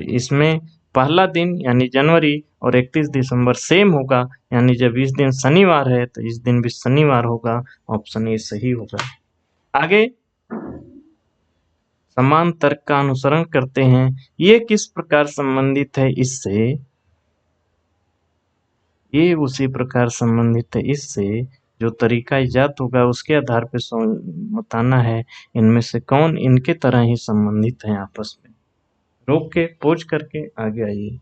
इसमें पहला दिन यानी जनवरी और 31 दिसंबर सेम होगा, यानी जब इस दिन शनिवार है तो इस दिन भी शनिवार होगा। ऑप्शन ए सही होगा। आगे समान तर्क का अनुसरण करते हैं, ये किस प्रकार संबंधित है इससे? ये उसी प्रकार संबंधित है इससे जो तरीका इजाद होगा उसके आधार पर बताना है इनमें से कौन इनके तरह ही संबंधित है आपस में। रोक के पोज करके आगे आइए।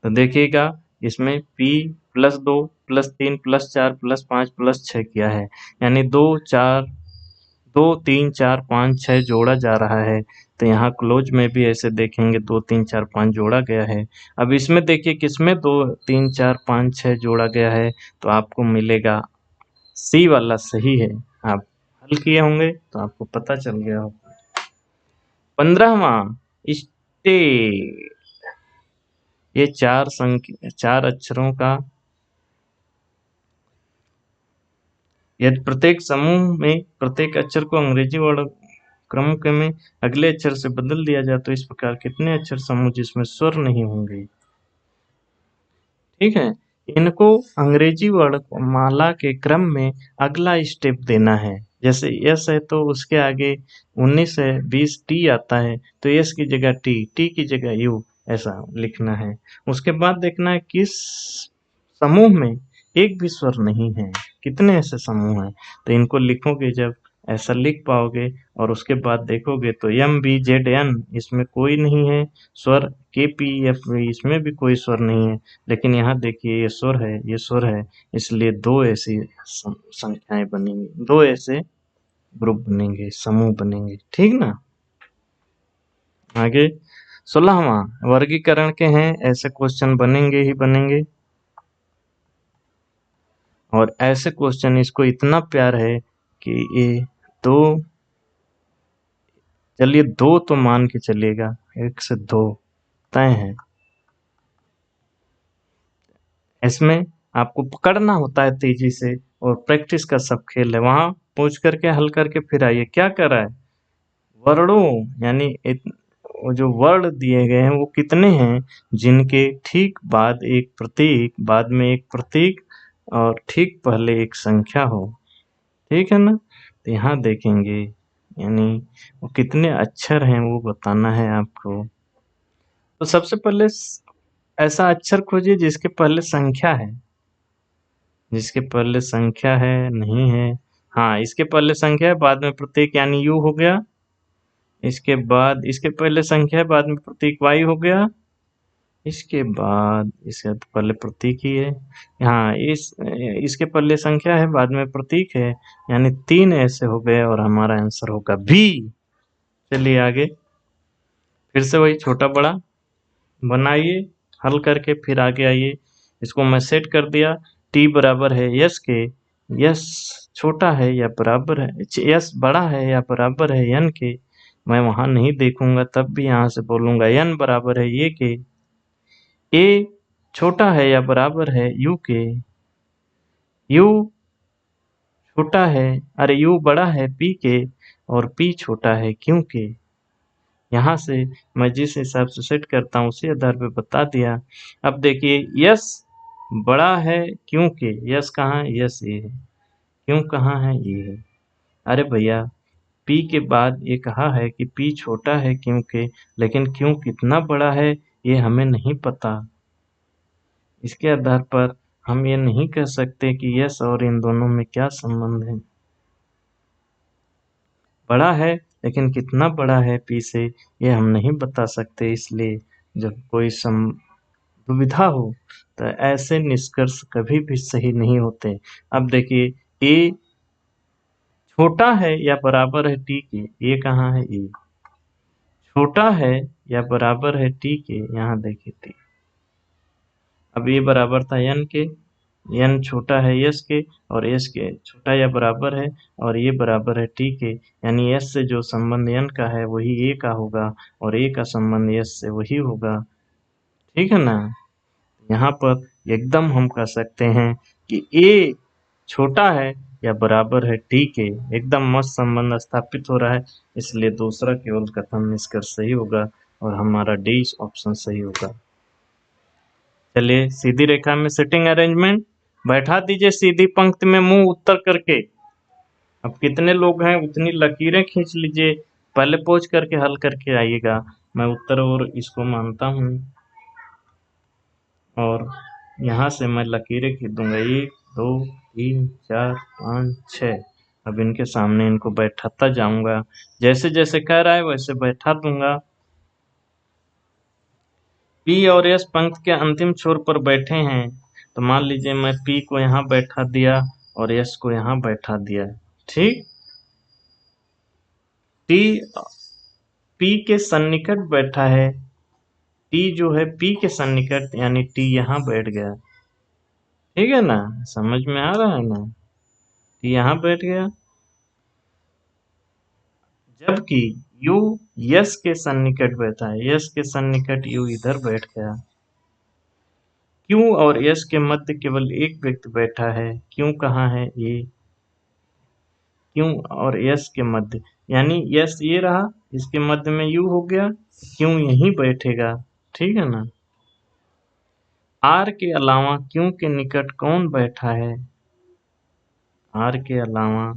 तो देखिएगा इसमें p +2 +3 +4 +5 +6 किया है, यानी 2 3 4 5 6 जोड़ा जा रहा है। तो यहाँ क्लोज में भी ऐसे देखेंगे 2 3 4 5 जोड़ा गया है। अब इसमें देखिए किसमें 2 3 4 5 6 जोड़ा गया है, तो आपको मिलेगा सी वाला सही है। आप हल किए होंगे तो आपको पता चल गया होगा। 15वां स्टेट, ये 4 अक्षरों का, यदि प्रत्येक समूह में प्रत्येक अक्षर को अंग्रेजी वर्ण क्रम में अगले अक्षर से बदल दिया जाए तो इस प्रकार कितने अक्षर समूह जिसमें स्वर नहीं होंगे? ठीक है, इनको अंग्रेजी वर्णमाला के क्रम में अगला स्टेप देना है। जैसे यस है तो उसके आगे 19 है 20 टी आता है, तो यस की जगह टी की जगह यू, ऐसा लिखना है। उसके बाद देखना है किस समूह में एक भी स्वर नहीं है, कितने ऐसे समूह हैं। तो इनको लिखोगे जब ऐसा लिख पाओगे, और उसके बाद देखोगे तो MBZN इसमें कोई नहीं है स्वर, KPF इसमें भी कोई स्वर नहीं है, लेकिन यहाँ देखिए ये स्वर है ये स्वर है, इसलिए 2 ऐसी संख्याएं बनेंगी, 2 ऐसे ग्रुप बनेंगे, समूह बनेंगे, ठीक ना। आगे 16वां वर्गीकरण के हैं, ऐसे क्वेश्चन बनेंगे ही बनेंगे। और ऐसे क्वेश्चन इसको इतना प्यार है कि ये दो, चलिए 2 तो मान के चलिएगा, 1 से 2 तय है। इसमें आपको पकड़ना होता है तेजी से, और प्रैक्टिस का सब खेल है। वहां पहुंच करके हल करके फिर आइए। क्या कर रहा है? वर्णों यानी जो वर्ण दिए गए हैं वो कितने हैं जिनके ठीक बाद एक प्रतीक, बाद में एक प्रतीक, और ठीक पहले एक संख्या हो, ठीक है ना। तो यहाँ देखेंगे यानी वो कितने अक्षर हैं वो बताना है आपको। तो सबसे पहले ऐसा अक्षर खोजिए जिसके पहले संख्या है, जिसके पहले संख्या है, नहीं है। हाँ, इसके पहले संख्या है, बाद में प्रतीक यानी यू हो गया। इसके बाद इसके पहले संख्या है, बाद में प्रतीक वाई हो गया। इसके बाद इसके तो पहले प्रतीक ही है। हाँ, इसके पहले संख्या है, बाद में प्रतीक है, यानी 3 ऐसे हो गए और हमारा आंसर होगा बी। चलिए आगे, फिर से वही छोटा बड़ा बनाइए, हल करके फिर आगे आइए। इसको मैं सेट कर दिया, टी बराबर है यस के, यस छोटा है या बराबर है, यस बड़ा है या बराबर है एन के। मैं वहां नहीं देखूंगा, तब भी यहाँ से बोलूंगा एन बराबर है ये के। ए छोटा है या बराबर है यू के, यू छोटा है, अरे यू बड़ा है पी के, और पी छोटा है क्यू के। यहाँ से मैं जिस हिसाब से सेट करता हूँ उसी आधार पे बता दिया। अब देखिए यस बड़ा है क्योंकि यस कहाँ है, यस ये है, क्यों कहाँ है, ये है। अरे भैया पी के बाद ये कहा है कि पी छोटा है क्योंकि, लेकिन क्यों कितना बड़ा है ये हमें नहीं पता। इसके आधार पर हम ये नहीं कह सकते कि यस और इन दोनों में क्या संबंध है। बड़ा है, लेकिन कितना बड़ा है पी से ये हम नहीं बता सकते। इसलिए जब कोई दुविधा हो तो ऐसे निष्कर्ष कभी भी सही नहीं होते। अब देखिए ए छोटा है या बराबर है टी के, ये कहाँ है, ए छोटा है या बराबर है टी के, यहाँ देखिए टी। अब ये बराबर था एन के, एन छोटा है यस के, और एस के छोटा या बराबर है, और ये बराबर है टी के, यानी एस से जो संबंध एन का है वही ए का होगा, और ए का संबंध एस से वही होगा। ठीक है ना। यहाँ पर एकदम हम कह सकते हैं कि ए छोटा है या बराबर है टी के, एकदम मस्त संबंध स्थापित हो रहा है। इसलिए दूसरा केवल कथन निष्कर्ष सही होगा और हमारा डी ऑप्शन सही होगा। चलिए सीधी रेखा में सिटिंग अरेंजमेंट बैठा दीजिए, सीधी पंक्ति में मुंह उत्तर करके। अब कितने लोग हैं उतनी लकीरें खींच लीजिए, पहले पोज करके हल करके आइएगा। मैं उत्तर और इसको मानता हूँ, और यहाँ से मैं लकीरें खींच दूंगा, 1 2 3 4 5 6। अब इनके सामने इनको बैठाता जाऊंगा, जैसे जैसे कह रहा है वैसे बैठा दूंगा। पी और एस पंक्ति के अंतिम छोर पर बैठे हैं, तो मान लीजिए मैं पी को यहाँ बैठा दिया और एस को यहाँ बैठा दिया। ठीक, टी पी के सन्निकट बैठा है, टी जो है पी के सन्निकट, यानी टी यहाँ बैठ गया। ठीक है ना, समझ में आ रहा है ना, टी यहाँ बैठ गया। जबकि यू यस के सन्निकट बैठा है, यस के सन्निकट यू इधर बैठ गया। क्यू और यस के मध्य केवल एक व्यक्ति बैठा है, क्यों कहाँ है, ये क्यों और यस के मध्य, यानी यस ये रहा, इसके मध्य में यू हो गया, क्यों यहीं बैठेगा। ठीक है ना। आर के अलावा क्यों के निकट कौन बैठा है, आर के अलावा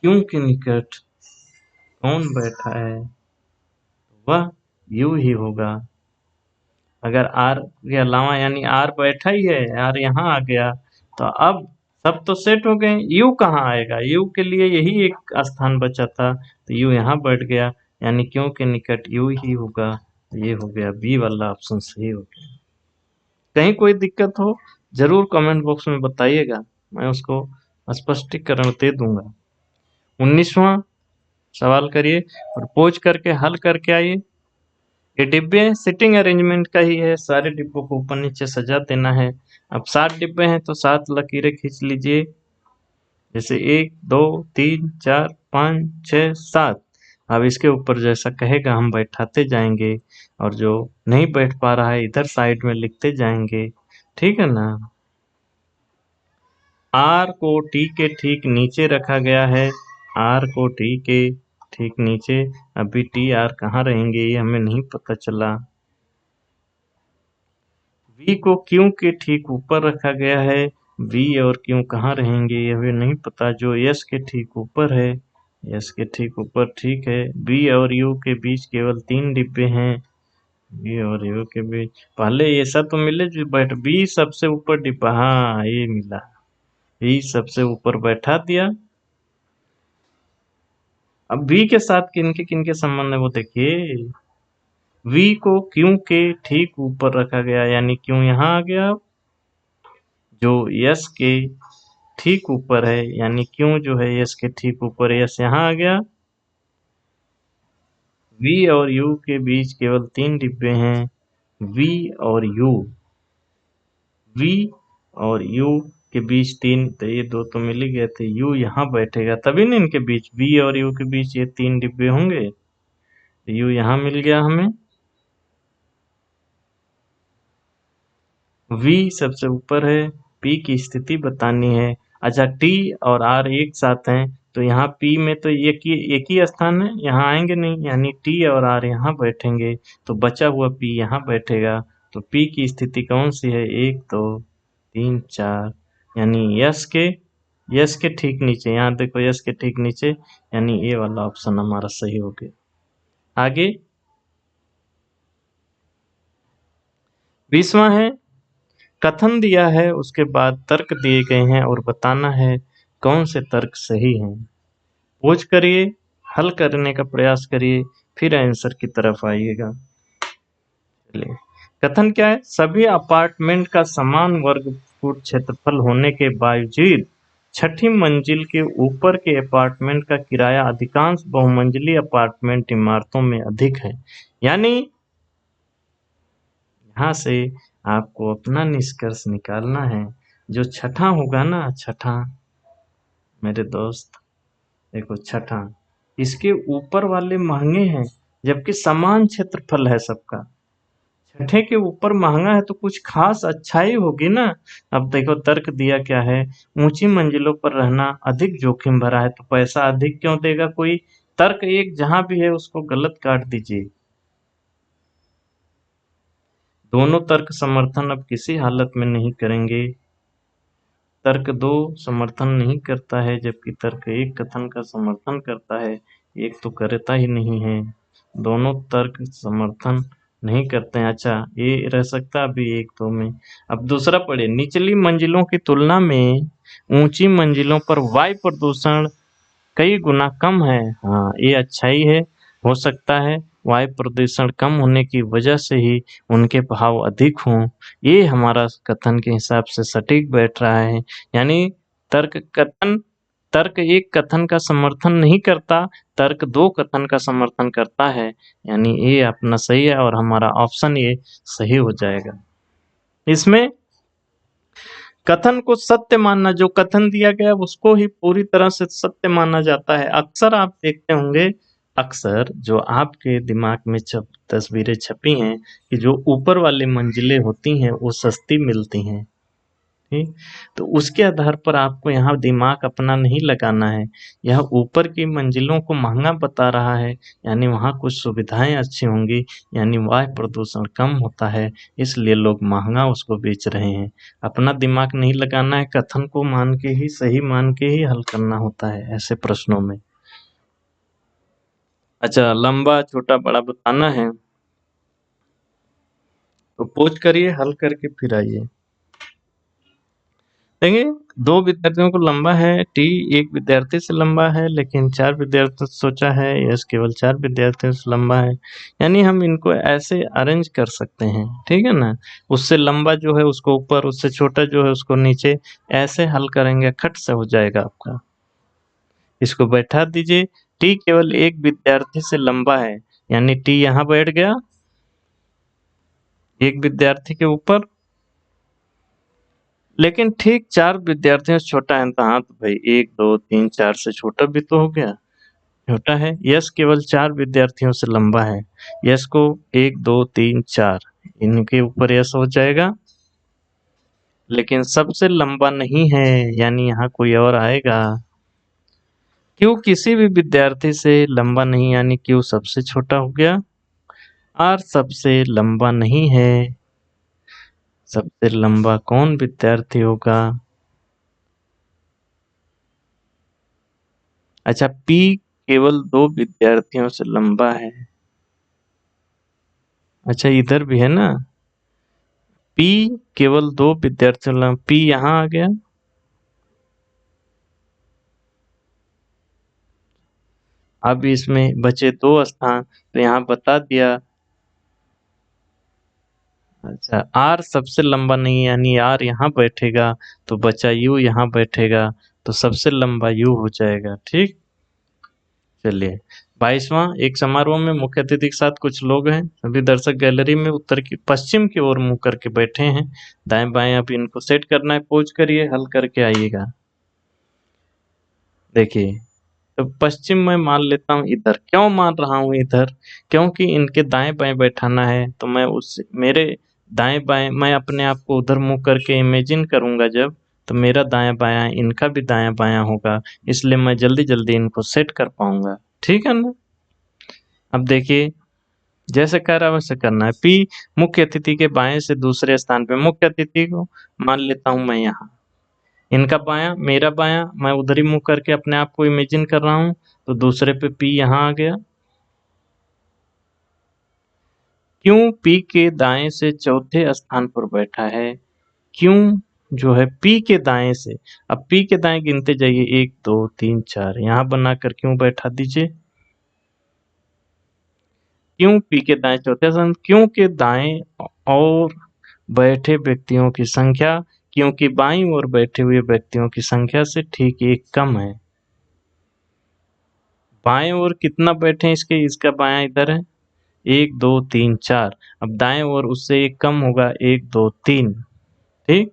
क्यों के निकट कौन बैठा है, वह यू ही होगा। अगर आर के अलावा यानी आर बैठा ही है, आर यहाँ आ गया, तो अब सब तो सेट हो गए, यू कहाँ आएगा, यू के लिए यही एक स्थान बचा था, तो यू यहाँ बैठ गया, यानी क्यों के निकट यू ही होगा। ये हो गया बी वाला ऑप्शन सही हो गया। कहीं कोई दिक्कत हो जरूर कमेंट बॉक्स में बताइएगा, मैं उसको स्पष्टीकरण दे दूंगा। 19वां सवाल करिए और पोज करके हल करके आइए। ये डिब्बे सिटिंग अरेंजमेंट का ही है, सारे डिब्बों को ऊपर नीचे सजा देना है। अब 7 डिब्बे हैं तो 7 लकीरें खींच लीजिए, जैसे 1 2 3 4 5 6 7। अब इसके ऊपर जैसा कहेगा हम बैठाते जाएंगे, और जो नहीं बैठ पा रहा है इधर साइड में लिखते जाएंगे। ठीक है ना। आर को टी के ठीक नीचे रखा गया है, आर को टी के ठीक नीचे। अभी टी आर कहाँ रहेंगे ये हमें नहीं पता चला। वी को क्यू के ठीक ऊपर रखा गया है, वी और क्यू कहाँ रहेंगे ये हमें नहीं पता। जो यस के ठीक ऊपर है, यस के ठीक ऊपर, ठीक है। बी और यू के बीच केवल 3 डिब्बे हैं। बी और यू के बीच पहले ऐसा तो मिले जो बैठ, बी सबसे ऊपर डिब्बा, हाँ ये मिला, बी सबसे ऊपर बैठा दिया। अब बी के साथ किनके किनके संबंध है वो देखिए। वी को क्यू के ठीक ऊपर रखा गया, यानी क्यू यहाँ आ गया, जो यस के ठीक ऊपर है, यानी क्यू जो है यस के ठीक ऊपर, यस यहाँ आ गया। वी और यू के बीच केवल 3 डिब्बे हैं। वी और यू, वी और यू के बीच 3, तो ये 2 तो मिल ही गए थे। यू यहाँ बैठेगा तभी ना इनके बीच, वी और यू के बीच ये 3 डिब्बे होंगे। तो यू यहाँ मिल गया हमें, वी सबसे ऊपर है, पी की स्थिति बतानी है। अच्छा टी और आर एक साथ हैं, तो यहाँ पी में तो एक ही स्थान है, यहाँ आएंगे नहीं, यानी टी और आर यहाँ बैठेंगे, तो बचा हुआ पी यहाँ बैठेगा। तो पी की स्थिति कौन सी है, 1 2 3 4, यानी यस के ठीक नीचे, यहाँ देखो यस के ठीक नीचे, यानी ए वाला ऑप्शन हमारा सही हो गया। आगे 20वां है, कथन दिया है, उसके बाद तर्क दिए गए हैं और बताना है कौन से तर्क सही हैं। खोज करिए, हल करने का प्रयास करिए, फिर आंसर की तरफ आइएगा। चलिए, कथन क्या है, सभी अपार्टमेंट का समान वर्ग फुट क्षेत्रफल होने के बावजूद छठी मंजिल के ऊपर के अपार्टमेंट का किराया अधिकांश बहुमंजिली अपार्टमेंट इमारतों में अधिक है। यानी यहाँ से आपको अपना निष्कर्ष निकालना है। जो छठा होगा ना, छठा मेरे दोस्त, देखो छठा, इसके ऊपर वाले महंगे हैं, जबकि समान क्षेत्रफल है सबका। छठे के ऊपर महंगा है तो कुछ खास अच्छाई होगी ना। अब देखो तर्क दिया क्या है, ऊंची मंजिलों पर रहना अधिक जोखिम भरा है, तो पैसा अधिक क्यों देगा कोई। तर्क एक जहां भी है उसको गलत काट दीजिए। दोनों तर्क समर्थन अब किसी हालत में नहीं करेंगे। तर्क 2 समर्थन नहीं करता है, जबकि तर्क 1 कथन का समर्थन करता है, एक तो करता ही नहीं है। दोनों तर्क समर्थन नहीं करते हैं। अच्छा ये रह सकता है अभी 1 2 में। अब दूसरा पढ़िए, निचली मंजिलों की तुलना में ऊंची मंजिलों पर वायु प्रदूषण कई गुना कम है। हाँ ये अच्छाई है, हो सकता है वायु प्रदूषण कम होने की वजह से ही उनके भाव अधिक हों। ये हमारा कथन के हिसाब से सटीक बैठ रहा है। यानी तर्क कथन, तर्क 1 कथन का समर्थन नहीं करता, तर्क 2 कथन का समर्थन करता है, यानी ये अपना सही है और हमारा ऑप्शन ये सही हो जाएगा। इसमें कथन को सत्य मानना, जो कथन दिया गया उसको ही पूरी तरह से सत्य माना जाता है। अक्सर आप देखते होंगे, अक्सर जो आपके दिमाग में तस्वीरें छपी हैं कि जो ऊपर वाली मंजिलें होती हैं वो सस्ती मिलती हैं, ठीक, तो उसके आधार पर आपको यहाँ दिमाग अपना नहीं लगाना है। यह ऊपर की मंजिलों को महंगा बता रहा है, यानी वहाँ कुछ सुविधाएं अच्छी होंगी, यानी वायु प्रदूषण कम होता है, इसलिए लोग महंगा उसको बेच रहे हैं। अपना दिमाग नहीं लगाना है, कथन को मान के ही, सही मान के ही हल करना होता है ऐसे प्रश्नों में। अच्छा लंबा छोटा बड़ा बताना है तो पोज करिए, हल करके फिर आइए। देखिए 2 विद्यार्थियों को लंबा है, टी 1 विद्यार्थी से लंबा है, लेकिन 4 विद्यार्थी सोचा है, यस केवल 4 विद्यार्थियों से लंबा है। यानी हम इनको ऐसे अरेंज कर सकते हैं, ठीक है ना। उससे लंबा जो है उसको ऊपर, उससे छोटा जो है उसको नीचे, ऐसे हल करेंगे खट से हो जाएगा आपका। इसको बैठा दीजिए, टी केवल 1 विद्यार्थी से लंबा है, यानी टी यहाँ बैठ गया 1 विद्यार्थी के ऊपर, लेकिन ठीक 4 विद्यार्थियों से छोटा है। तो हाँ तो भाई 1 2 3 4 से छोटा भी तो हो गया, छोटा है। यस केवल 4 विद्यार्थियों से लंबा है, यस को 1 2 3 4 इनके ऊपर यस हो जाएगा, लेकिन सबसे लंबा नहीं है, यानी यहाँ कोई और आएगा। क्यू किसी भी विद्यार्थी से लंबा नहीं, यानी क्यू सबसे छोटा हो गया। आर सबसे लंबा नहीं है, सबसे लंबा कौन विद्यार्थी होगा। अच्छा पी केवल 2 विद्यार्थियों से लंबा है। अच्छा इधर भी है ना, P केवल 2 विद्यार्थियों से P यहाँ आ गया। अब इसमें बचे 2 स्थान, तो यहाँ बता दिया। अच्छा R सबसे लंबा नहीं है, यानी R यहाँ बैठेगा तो बचा U यहाँ बैठेगा, तो सबसे लंबा U हो जाएगा। ठीक, चलिए 22वां, एक समारोह में मुख्य अतिथि के साथ कुछ लोग हैं। सभी दर्शक गैलरी में उत्तर की पश्चिम की ओर मुंह करके बैठे हैं। दाएं बाएं अब इनको सेट करना है, पोज करिए, हल करके आइएगा। देखिए, तो पश्चिम में मान लेता हूँ इधर। क्यों मान रहा हूँ इधर? क्योंकि इनके दाएं बाएं बैठाना है, तो मैं उस मेरे दाएं बाएं, मैं अपने आप को उधर मुंह करके इमेजिन करूंगा जब, तो मेरा दायां बायां इनका भी दायां बायां होगा, इसलिए मैं जल्दी जल्दी इनको सेट कर पाऊंगा। ठीक है ना? अब देखिए, जैसे कह रहा वैसे करना है। पी मुख्य अतिथि के बाएं से दूसरे स्थान पे, मुख्य अतिथि को मान लेता हूं मैं यहाँ, इनका बायां मेरा बायां, मैं उधर ही मुंह करके अपने आप को इमेजिन कर रहा हूं, तो दूसरे पे पी यहाँ आ गया। क्यों पी के दाएं से चौथे स्थान पर बैठा है? क्यों जो है पी के दाएं से, अब पी के दाएं गिनते जाइए, 1 2 3 4, यहाँ बनाकर क्यों बैठा दीजिए। क्यों पी के दाएं चौथे स्थान, क्यों के दाएं और बैठे व्यक्तियों की संख्या, क्योंकि बाईं ओर बैठे हुए व्यक्तियों की संख्या से ठीक 1 कम है। बाएं ओर कितना बैठे हैं इसके, इसका बायां इधर है, 1 2 3 4, अब दाएं ओर उससे 1 कम होगा, 1 2 3। ठीक,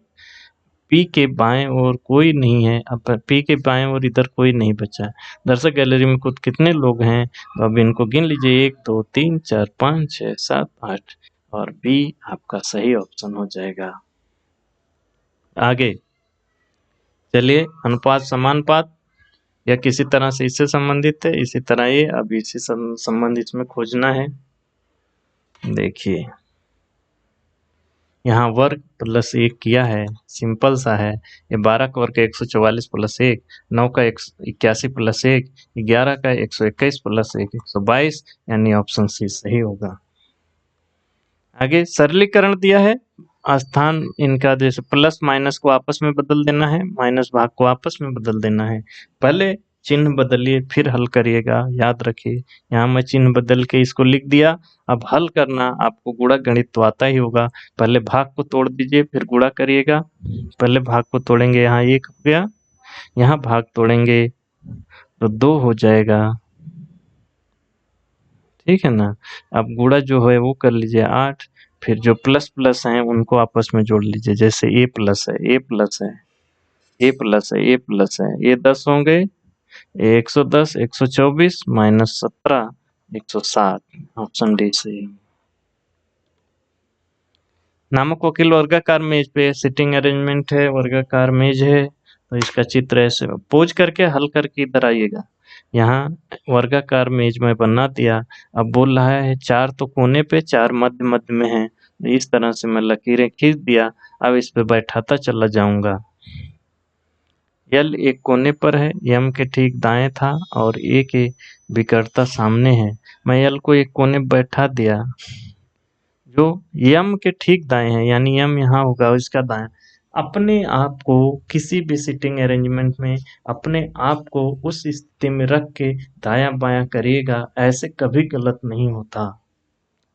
पी के बाएं ओर कोई नहीं है, अब पी के बाएं ओर इधर कोई नहीं बचा है। दर्शक गैलरी में कुछ कितने लोग हैं, तो अब इनको गिन लीजिए, 1 2 3 4 5 6 7 8, और बी आपका सही ऑप्शन हो जाएगा। आगे चलिए, अनुपात समानुपात या किसी तरह से इससे संबंधित है, इसी तरह ये, अब इसी संबंध इसमें खोजना है। देखिए, यहाँ वर्ग प्लस 1 किया है, सिंपल सा है। ये 12 का वर्ग 144 प्लस 1, 9 का 81 प्लस 1, 11 का 121 प्लस 1, 122, यानी ऑप्शन सी सही होगा। आगे सरलीकरण दिया है, स्थान इनका जैसे प्लस माइनस को आपस में बदल देना है, माइनस भाग को आपस में बदल देना है। पहले चिन्ह बदलिए फिर हल करिएगा, याद रखिए। यहाँ मैं चिन्ह बदल के इसको लिख दिया। अब हल करना आपको, गुणा गणित तो आता ही होगा। पहले भाग को तोड़ दीजिए फिर गुणा करिएगा। पहले भाग को तोड़ेंगे, यहाँ 1 हो गया, यहाँ भाग तोड़ेंगे तो 2 हो जाएगा। ठीक है ना? अब गुणा जो है वो कर लीजिए 8, फिर जो प्लस प्लस हैं उनको आपस में जोड़ लीजिए, जैसे ए प्लस है, ए प्लस है, ए प्लस है, ए प्लस है, ये 10 हो गए, 110, 124 माइनस 17, 107, ऑप्शन डी सही। नामक वकील वर्गाकार मेज पे, सिटिंग अरेंजमेंट है, वर्गाकार मेज है, तो इसका चित्र ऐसे पोज करके हल करके इधर आइएगा। यहाँ वर्गाकार मेज में बना दिया। अब बोल रहा है 4 तो कोने पे, 4 मध्य मध्य में है, इस तरह से मैं लकीरें खींच दिया। अब इस पे बैठाता चला जाऊंगा। यल एक कोने पर है, यम के ठीक दाएं था, और ए के विकटता सामने है। मैं यल को एक कोने बैठा दिया जो यम के ठीक दाएं है, यानी यम यहाँ होगा और इसका दाएं। अपने आप को किसी भी सिटिंग अरेंजमेंट में अपने आप को उस स्थिति में रख के दायां बायां करिएगा, ऐसे कभी गलत नहीं होता।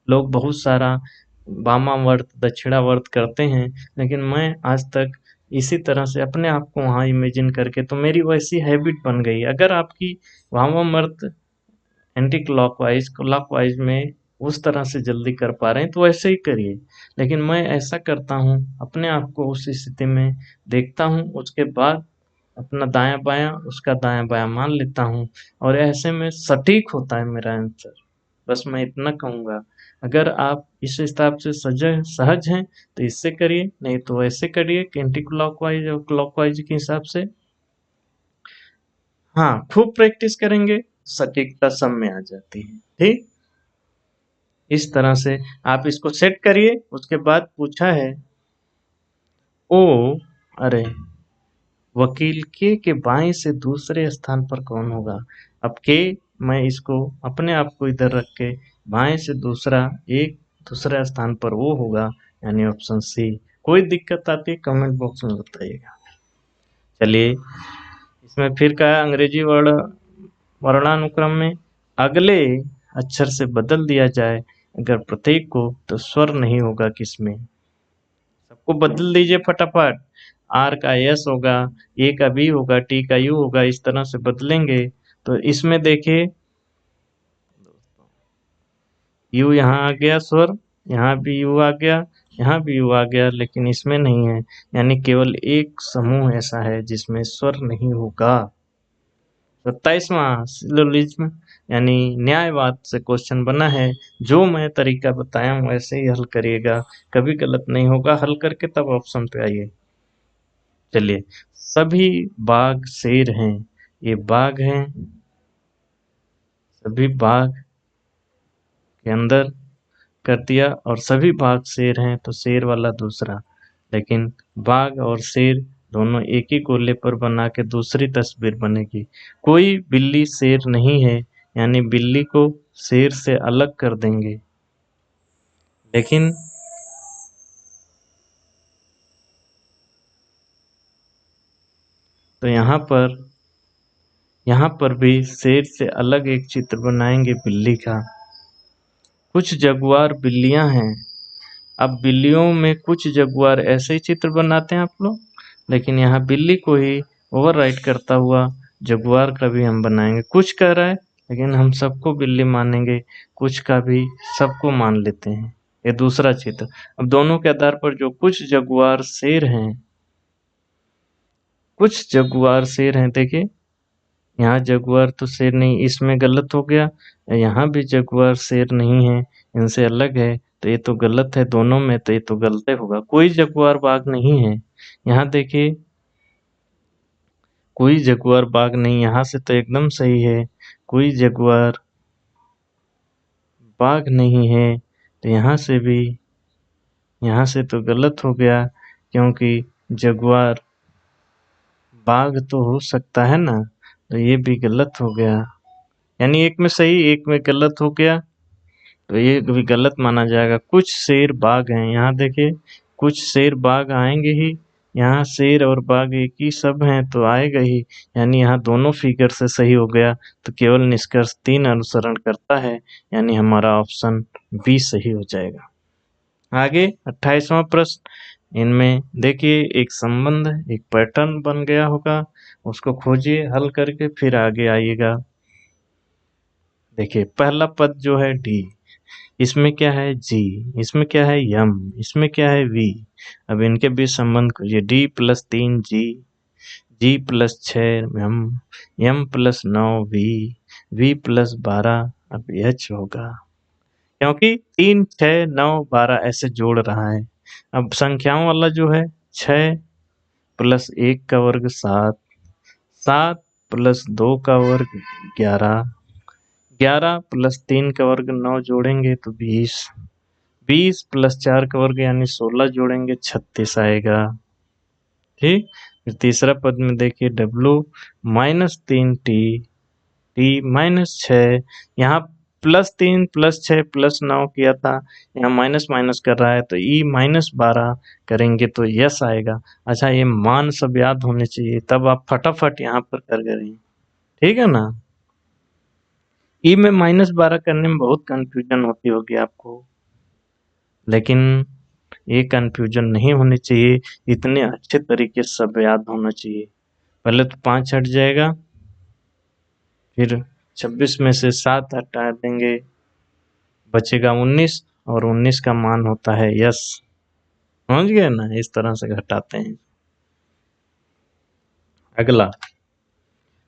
लोग बहुत सारा वामावर्त दक्षिणावर्त करते हैं, लेकिन मैं आज तक इसी तरह से अपने आप को वहाँ इमेजिन करके, तो मेरी वैसी हैबिट बन गई। अगर आपकी वामावर्त एंटी क्लॉकवाइज क्लॉकवाइज में उस तरह से जल्दी कर पा रहे हैं तो ऐसे ही करिए, लेकिन मैं ऐसा करता हूँ, अपने आप को उस स्थिति में देखता हूँ, उसके बाद अपना दायां बायां उसका दायां बायां मान लेता हूँ, और ऐसे में सटीक होता है मेरा आंसर। बस मैं इतना कहूँगा। अगर आप इस हिसाब से सहज हैं तो इससे करिए, नहीं तो ऐसे करिए कि एंटी क्लॉकवाइज और क्लॉकवाइज के हिसाब से। हाँ, खूब प्रैक्टिस करेंगे, सटीकता सब में आ जाती है। ठीक, इस तरह से आप इसको सेट करिए। उसके बाद पूछा है ओ, अरे, वकील के बाएं से दूसरे स्थान पर कौन होगा? अब के मैं इसको अपने आप को इधर रख के बाएं से दूसरा स्थान पर वो होगा, यानी ऑप्शन सी। कोई दिक्कत आती है कमेंट बॉक्स में बताइएगा। चलिए, इसमें फिर कहा अंग्रेजी वर्णानुक्रम में अगले अक्षर से बदल दिया जाए अगर प्रत्येक को, तो स्वर नहीं होगा किसमें? सबको बदल दीजिए फटाफट। आर का एस होगा, ए का बी होगा, टी का यू होगा, इस तरह से बदलेंगे। तो इसमें देखिए यू यहाँ आ गया स्वर, यहाँ भी यू आ गया, यहाँ भी यू आ गया, लेकिन इसमें नहीं है, यानी केवल एक समूह ऐसा है जिसमें स्वर नहीं होगा। 27वां सिलोजिज्म यानी न्यायवाद से क्वेश्चन बना है। जो मैं तरीका बताया हूँ वैसे ही हल करिएगा, कभी गलत नहीं होगा। हल करके तब ऑप्शन पे आइए। चलिए, सभी बाघ शेर हैं, ये बाघ हैं, सभी बाघ के अंदर कर दिया, और सभी बाघ शेर हैं तो शेर वाला दूसरा, लेकिन बाघ और शेर दोनों एक ही गोले पर बना के दूसरी तस्वीर बनेगी। कोई बिल्ली शेर नहीं है, यानी बिल्ली को शेर से अलग कर देंगे। लेकिन तो यहाँ पर भी शेर से अलग एक चित्र बनाएंगे बिल्ली का। कुछ जगुआर बिल्लियां हैं, अब बिल्लियों में कुछ जगुआर ऐसे ही चित्र बनाते हैं आप लोग, लेकिन यहाँ बिल्ली को ही ओवरराइड करता हुआ जगुआर का भी हम बनाएंगे। कुछ कह रहा है लेकिन हम सबको बिल्ली मानेंगे, कुछ का भी सबको मान लेते हैं। ये दूसरा चित्र। अब दोनों के आधार पर जो कुछ जगुआर शेर हैं, कुछ जगुआर शेर हैं, देखिए यहाँ जगुआर तो शेर नहीं, इसमें गलत हो गया। यहाँ भी जगुआर शेर नहीं है, इनसे अलग है, तो ये तो गलत है दोनों में, तो ये तो गलत होगा। कोई जगुआर बाघ नहीं है, यहाँ देखिए कोई जगुआर बाघ नहीं, यहाँ से तो एकदम सही है। कोई जगुआर बाघ नहीं है, तो यहाँ से तो गलत हो गया, क्योंकि जगुआर बाघ तो हो सकता है ना, तो ये भी गलत हो गया। यानी एक में सही एक में गलत हो गया, तो ये भी गलत माना जाएगा। कुछ शेर बाघ हैं, यहाँ देखिए कुछ शेर बाघ आएंगे ही, यहाँ शेर और बाघ एक ही सब हैं तो आएगा ही, यानी यहाँ दोनों फिगर से सही हो गया। तो केवल निष्कर्ष 3 अनुसरण करता है, यानी हमारा ऑप्शन बी सही हो जाएगा। आगे 28वां प्रश्न, इनमें देखिए एक संबंध एक पैटर्न बन गया होगा, उसको खोजिए हल करके फिर आगे आइएगा। देखिए पहला पद जो है डी, इसमें क्या है जी, इसमें क्या है यम, इसमें क्या है वी। अब इनके बीच संबंध खोजिए। D plus 3 G, G plus 6 M, M plus 9 V, V plus 12 अब एच होगा, क्योंकि 3 6 9 12 ऐसे जोड़ रहा है। अब संख्याओं वाला जो है 6 प्लस 1 का वर्ग 7, 7 प्लस 2 का वर्ग 11, 11 प्लस 3 का वर्ग 9 जोड़ेंगे तो 20, 20 प्लस 4 का वर्ग यानी 16 जोड़ेंगे 36 आएगा। ठीक, फिर तीसरा पद में देखिए W minus 3 T, T minus 6, यहाँ +3 +6 +9 किया था, यहाँ माइनस माइनस कर रहा है तो ई -12 करेंगे तो यस आएगा। अच्छा, ये मान सब याद होने चाहिए, तब आप फटाफट यहाँ पर कर करेंगे, ठीक है ना। ई में -12 करने में बहुत कंफ्यूजन होती होगी आपको, लेकिन ये कंफ्यूजन नहीं होनी चाहिए, इतने अच्छे तरीके से सब याद होना चाहिए। पहले तो 5 हट जाएगा, फिर 26 में से 7 हटा देंगे, बचेगा 19, और 19 का मान होता है यस। समझ गए ना, इस तरह से घटाते हैं। अगला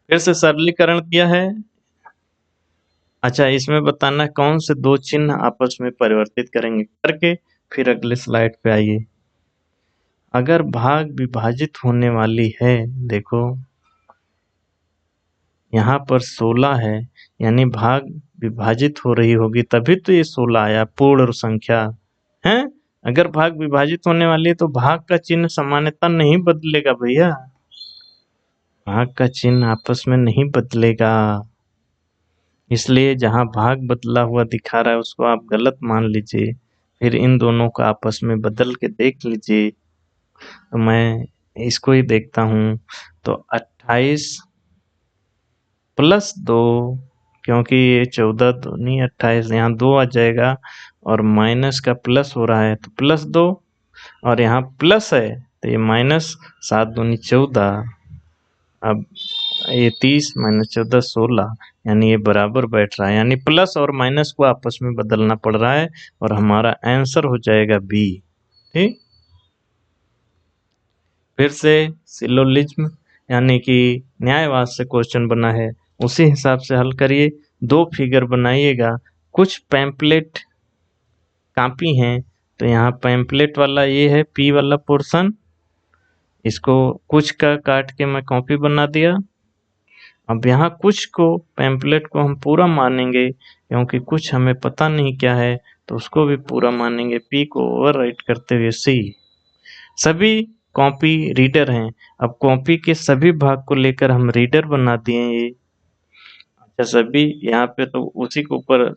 फिर से सरलीकरण किया है। अच्छा, इसमें बताना कौन से 2 चिन्ह आपस में परिवर्तित करेंगे करके फिर अगले स्लाइड पे आइए। अगर भाग विभाजित होने वाली है, देखो यहाँ पर 16 है, यानी भाग विभाजित हो रही होगी तभी तो ये 16 आया, पूर्ण संख्या है। अगर भाग विभाजित होने वाली है तो भाग का चिन्ह सामान्यतः नहीं बदलेगा भैया, भाग का चिन्ह आपस में नहीं बदलेगा। इसलिए जहाँ भाग बदला हुआ दिखा रहा है उसको आप गलत मान लीजिए, फिर इन दोनों को आपस में बदल के देख लीजिए। तो मैं इसको ही देखता हूँ, तो 28 प्लस 2, क्योंकि ये 14 दूनी 28, यहाँ 2 आ जाएगा और माइनस का प्लस हो रहा है तो प्लस 2, और यहाँ प्लस है तो ये माइनस, 7 दूनी 14, अब ये 30 माइनस 14 16, यानी ये बराबर बैठ रहा है, यानी प्लस और माइनस को आपस में बदलना पड़ रहा है और हमारा आंसर हो जाएगा बी। ठीक, फिर से सिलोजिज्म यानी कि न्यायवाद से क्वेश्चन बना है, उसी हिसाब से हल करिए। 2 फिगर बनाइएगा, कुछ पैम्पलेट कॉपी हैं, तो यहाँ पैम्पलेट वाला ये है पी वाला पोर्शन, इसको कुछ का काट के मैं कॉपी बना दिया। अब यहाँ कुछ को पैम्पलेट को हम पूरा मानेंगे, क्योंकि कुछ हमें पता नहीं क्या है, तो उसको भी पूरा मानेंगे। पी को ओवरराइट करते हुए सी। सभी कॉपी रीडर हैं, अब कॉपी के सभी भाग को लेकर हम रीडर बना दिए ये। अच्छा, सभी यहाँ पे तो उसी के ऊपर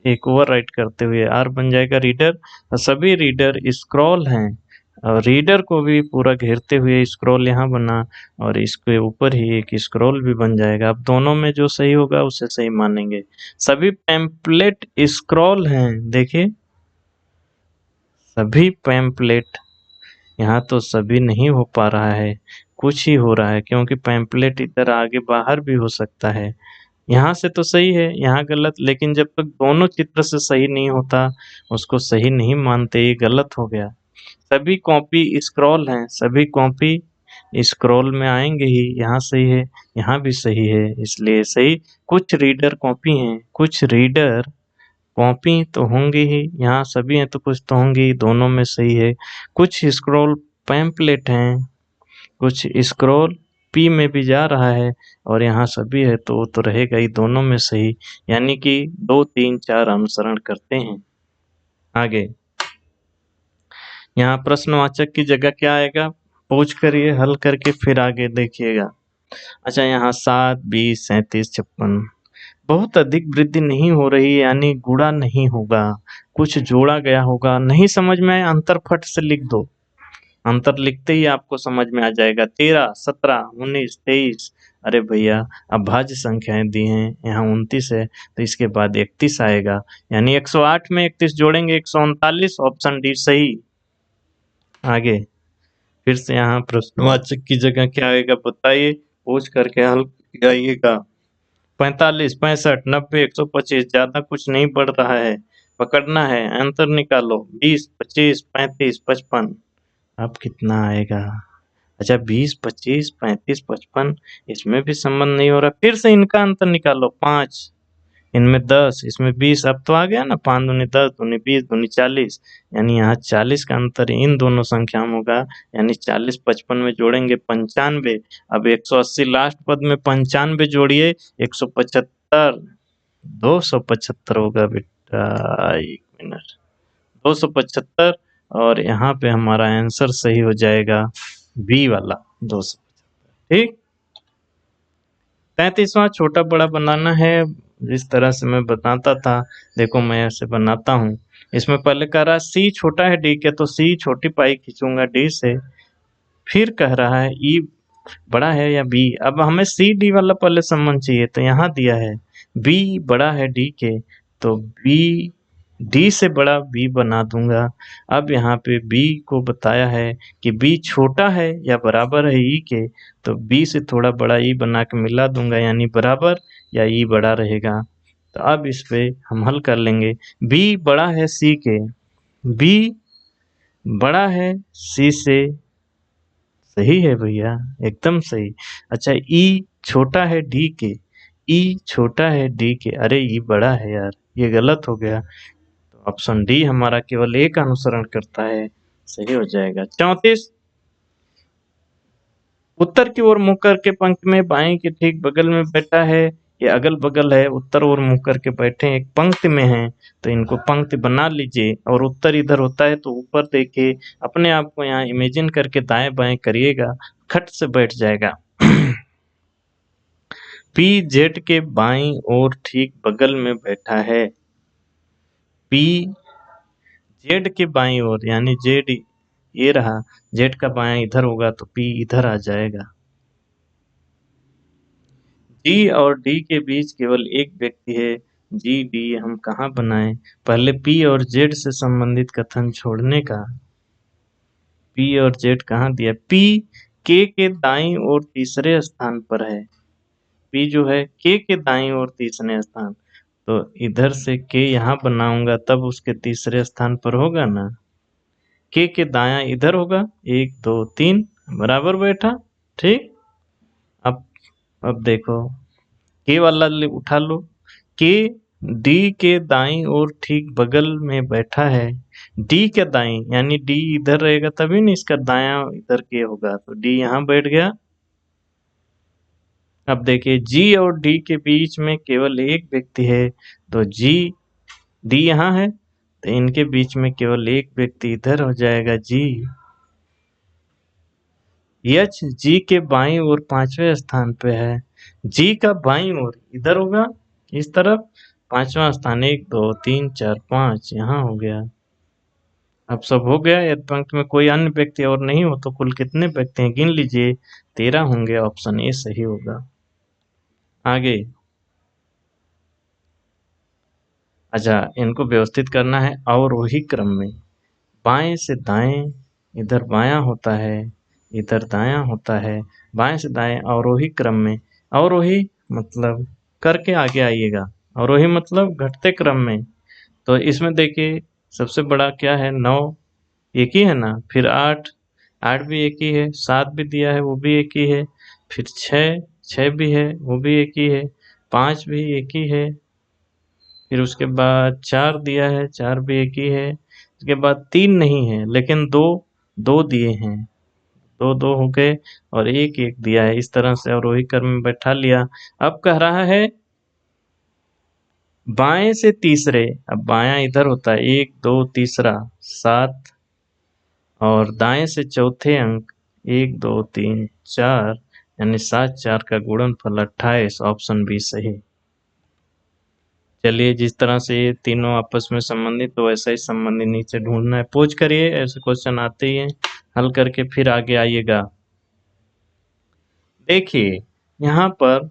एक ओवरराइट करते हुए आर बन जाएगा रीडर, और सभी रीडर स्क्रॉल हैं, और रीडर को भी पूरा घेरते हुए स्क्रॉल यहाँ बना, और इसके ऊपर ही एक स्क्रॉल भी बन जाएगा। अब दोनों में जो सही होगा उसे सही मानेंगे। सभी पैम्पलेट स्क्रॉल हैं, देखिए सभी पैम्पलेट, यहाँ तो सभी नहीं हो पा रहा है, कुछ ही हो रहा है, क्योंकि पैम्पलेट इधर आगे बाहर भी हो सकता है। यहाँ से तो सही है, यहाँ गलत, लेकिन जब तक दोनों चित्र से सही नहीं होता उसको सही नहीं मानते, ये गलत हो गया। सभी कॉपी स्क्रॉल हैं, सभी कॉपी स्क्रॉल में आएंगे ही, यहाँ सही है, यहाँ भी सही है, इसलिए सही। कुछ रीडर कॉपी हैं, कुछ रीडर कॉपी तो होंगे ही, यहाँ सभी हैं तो कुछ तो होंगे ही, दोनों में सही है। कुछ स्क्रॉल पैम्पलेट हैं, कुछ स्क्रॉल पी में भी जा रहा है, और यहाँ सभी है तो वो तो रहेगा ही, दोनों में सही, यानी कि 2 3 4 अनुसरण करते हैं। आगे यहाँ प्रश्नवाचक की जगह क्या आएगा, पूछ करिए, हल करके फिर आगे देखिएगा। अच्छा, यहाँ 7 20 37 56, बहुत अधिक वृद्धि नहीं हो रही, यानी गुणा नहीं होगा, कुछ जोड़ा गया होगा। नहीं समझ में आए अंतर फट से लिख दो, अंतर लिखते ही आपको समझ में आ जाएगा। 13 17 19 23, अरे भैया अब भाज्य संख्याएं दी हैं, यहाँ 29 है तो इसके बाद 31 आएगा, यानी 108 में 31 जोड़ेंगे 139, ऑप्शन डी सही। आगे फिर से यहाँ प्रश्नवाचक की जगह क्या आएगा बताइए, पूछ करके हल जाइएगा। 45 65 90 125, ज्यादा कुछ नहीं बढ़ रहा है, पकड़ना है, अंतर निकालो। 20 25 35 55, अब कितना आएगा। अच्छा, 20 25 35 55, इसमें भी संबंध नहीं हो रहा, फिर से इनका अंतर निकालो। 5 इनमें 10 इसमें 20, अब तो आ गया ना, 5 दूनी 10 दूनी 20 दूनी 40, यानी यहाँ 40 का अंतर इन दोनों संख्याओं में होगा, यानी 40 55 में जोड़ेंगे 95। अब 180 लास्ट पद में 95 जोड़िए 175, 275 होगा बेटा, एक मिनट, 275, और यहाँ पे हमारा आंसर सही हो जाएगा बी वाला 275। ठीक, 33वां छोटा बड़ा बनाना है, जिस तरह से मैं बताता था, देखो मैं ऐसे बनाता हूँ। इसमें पहले कह रहा है सी छोटा है डी के, तो सी छोटी पाई खींचूंगा डी से, फिर कह रहा है ई बड़ा है या बी। अब हमें सी डी वाला पहले संबंध चाहिए, तो यहाँ दिया है बी बड़ा है डी के, तो बी डी से बड़ा बी बना दूंगा। अब यहाँ पे बी को बताया है कि बी छोटा है या बराबर है ई के, तो बी से थोड़ा बड़ा ई बना के मिला दूंगा, यानी बराबर या ई बड़ा रहेगा। तो अब इस पे हम हल कर लेंगे। बी बड़ा है सी के, बी बड़ा है सी से, सही है भैया, एकदम सही। अच्छा, ई छोटा है डी के, ई छोटा है डी के, अरे ई बड़ा है यार, ये गलत हो गया, तो ऑप्शन डी हमारा केवल एक अनुसरण करता है, सही हो जाएगा। 34, उत्तर की ओर मुंह करके पंक्ति में बाएं के ठीक बगल में बैठा है, ये अगल बगल है, उत्तर ओर मुंह करके बैठे एक पंक्ति में है, तो इनको पंक्ति बना लीजिए, और उत्तर इधर होता है तो ऊपर देखिए, अपने आप को यहाँ इमेजिन करके दाएं बाएं करिएगा, खट से बैठ जाएगा। पी जेड के बाईं ओर ठीक बगल में बैठा है। पी जेड के बाईं ओर यानी जेड ये रहा, जेड का बायां इधर होगा तो पी इधर आ जाएगा। जी और डी के बीच केवल एक व्यक्ति है। जी डी हम कहाँ बनाएं? पहले पी और जेड से संबंधित कथन छोड़ने का। पी और जेड कहाँ दिया? पी के दाईं ओर तीसरे स्थान पर है। पी जो है के दाईं ओर तीसरे स्थान, तो इधर से के यहाँ बनाऊंगा तब उसके तीसरे स्थान पर होगा ना। के दायां इधर होगा, 1 2 3 बराबर बैठा। ठीक, अब देखो के वाला उठा लो। के डी के दाईं ओर ठीक बगल में बैठा है। डी के दाईं यानी डी इधर रहेगा तभी ना इसका दायां इधर के होगा, तो डी यहाँ बैठ गया। अब देखिए जी और डी के बीच में केवल एक व्यक्ति है, तो जी डी यहाँ है तो इनके बीच में केवल एक व्यक्ति इधर हो जाएगा जी। एच जी के बाईं ओर पांचवें स्थान पे है। जी का बाईं ओर इधर होगा इस तरफ, पांचवा स्थान 1 2 3 4 5 यहाँ हो गया। अब सब हो गया। यदि पंक्ति में कोई अन्य व्यक्ति और नहीं हो तो कुल कितने व्यक्ति हैं गिन लीजिए, 13 होंगे। ऑप्शन ए सही होगा। आगे अच्छा, इनको व्यवस्थित करना है अवरोही क्रम में। बाएं से दाएं, इधर बायां होता है, इधर दायां होता है। बाएं से दाएं अवरोही क्रम में। अवरोही मतलब करके आगे आइएगा, अवरोही मतलब घटते क्रम में। तो इसमें देखिए सबसे बड़ा क्या है, 9 एक ही है ना, फिर 8 8 भी एक ही है, 7 भी दिया है वो भी एक ही है, फिर 6 भी है वो भी एक ही है, 5 भी एक ही है, फिर उसके बाद 4 दिया है, 4 भी एक ही है। उसके बाद 3 नहीं है लेकिन 2 2 दिए हैं, 2 2 हो गए और 1 1 दिया है। इस तरह से अवरोही क्रम में बैठा लिया। अब कह रहा है बाएं से तीसरे, अब बायां इधर होता है 1 2 तीसरा 7, और दाएं से चौथे अंक 1 2 3 4 यानी 7 4 का गुणनफल 28। ऑप्शन बी सही। चलिए, जिस तरह से ये तीनों आपस में संबंधित तो वैसा ही संबंधित नीचे ढूंढना है। पोज करिए, ऐसे क्वेश्चन आते ही हैं, हल करके फिर आगे आइएगा। देखिए यहाँ पर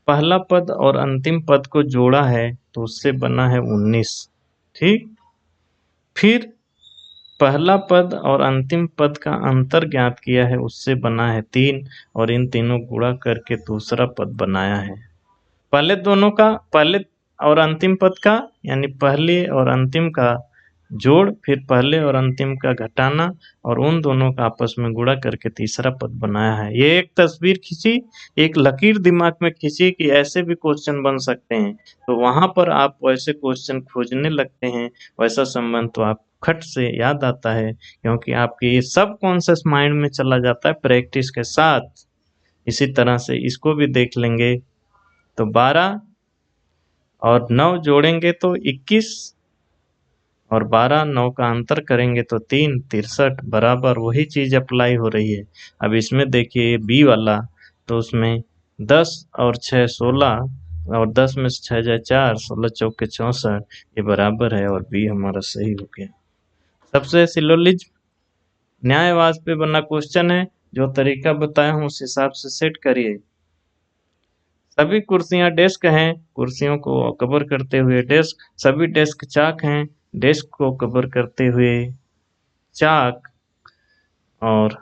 पहला पद और अंतिम पद को जोड़ा है तो उससे बना है 19। ठीक, फिर पहला पद और अंतिम पद का अंतर ज्ञात किया है, उससे बना है 3, और इन तीनों गुणा करके दूसरा पद बनाया है। पहले दोनों का, पहले और अंतिम पद का यानी पहले और अंतिम का जोड़, फिर पहले और अंतिम का घटाना, और उन दोनों का आपस में गुणा करके तीसरा पद बनाया है। ये एक तस्वीर खींची, एक लकीर दिमाग में खींची कि ऐसे भी क्वेश्चन बन सकते हैं, तो वहां पर आप वैसे क्वेश्चन खोजने लगते हैं, वैसा संबंध तो आप खट से याद आता है, क्योंकि आपके ये सब कॉन्शियस माइंड में चला जाता है प्रैक्टिस के साथ। इसी तरह से इसको भी देख लेंगे। तो 12 और 9 जोड़ेंगे तो 21, और 12 9 का अंतर करेंगे तो 3 63 बराबर वही चीज अप्लाई हो रही है। अब इसमें देखिए बी वाला, तो उसमें 10 और 6 16, और 10 में से 6 जाए 4, 16 चौके 64, ये बराबर है और बी हमारा सही हो गया। सबसे सिलोजिज्म न्यायवाद पे बना क्वेश्चन है, जो तरीका बताया हूँ उस हिसाब से सेट करिए। सभी कुर्सियां डेस्क हैं, कुर्सियों को कवर करते हुए डेस्क। सभी डेस्क चाक हैं, डेस्क को कवर करते हुए चाक, और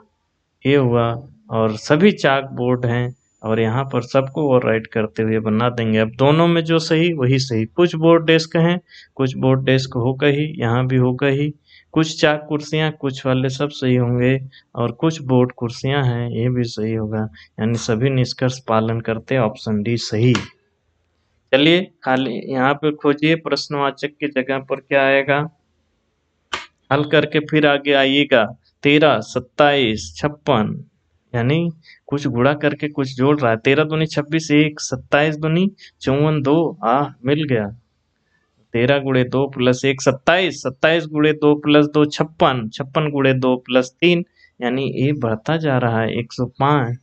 ये हुआ। और सभी चाक बोर्ड हैं, और यहाँ पर सबको ओवरराइट करते हुए बना देंगे। अब दोनों में जो सही वही सही। कुछ बोर्ड डेस्क हैं, कुछ बोर्ड डेस्क होगा ही, यहाँ भी होगा ही। कुछ चाक कुर्सियां, कुछ वाले सब सही होंगे, और कुछ बोर्ड कुर्सियां हैं, ये भी सही होगा। यानी सभी निष्कर्ष पालन करते, ऑप्शन डी सही। चलिए खाली यहाँ पे खोजिए, प्रश्नवाचक की जगह पर क्या आएगा, हल करके फिर आगे आइएगा। 13 27 56, यानी कुछ गुणा करके कुछ जोड़ रहा है। 13 दूनी 26 1, 27 दूनी 54 2, मिल गया। 13 गुणे 2 प्लस 1 27, 27 गुणे 2 प्लस 2 56, 56 गुणे 2 प्लस 3, यानी ये बढ़ता जा रहा है 105।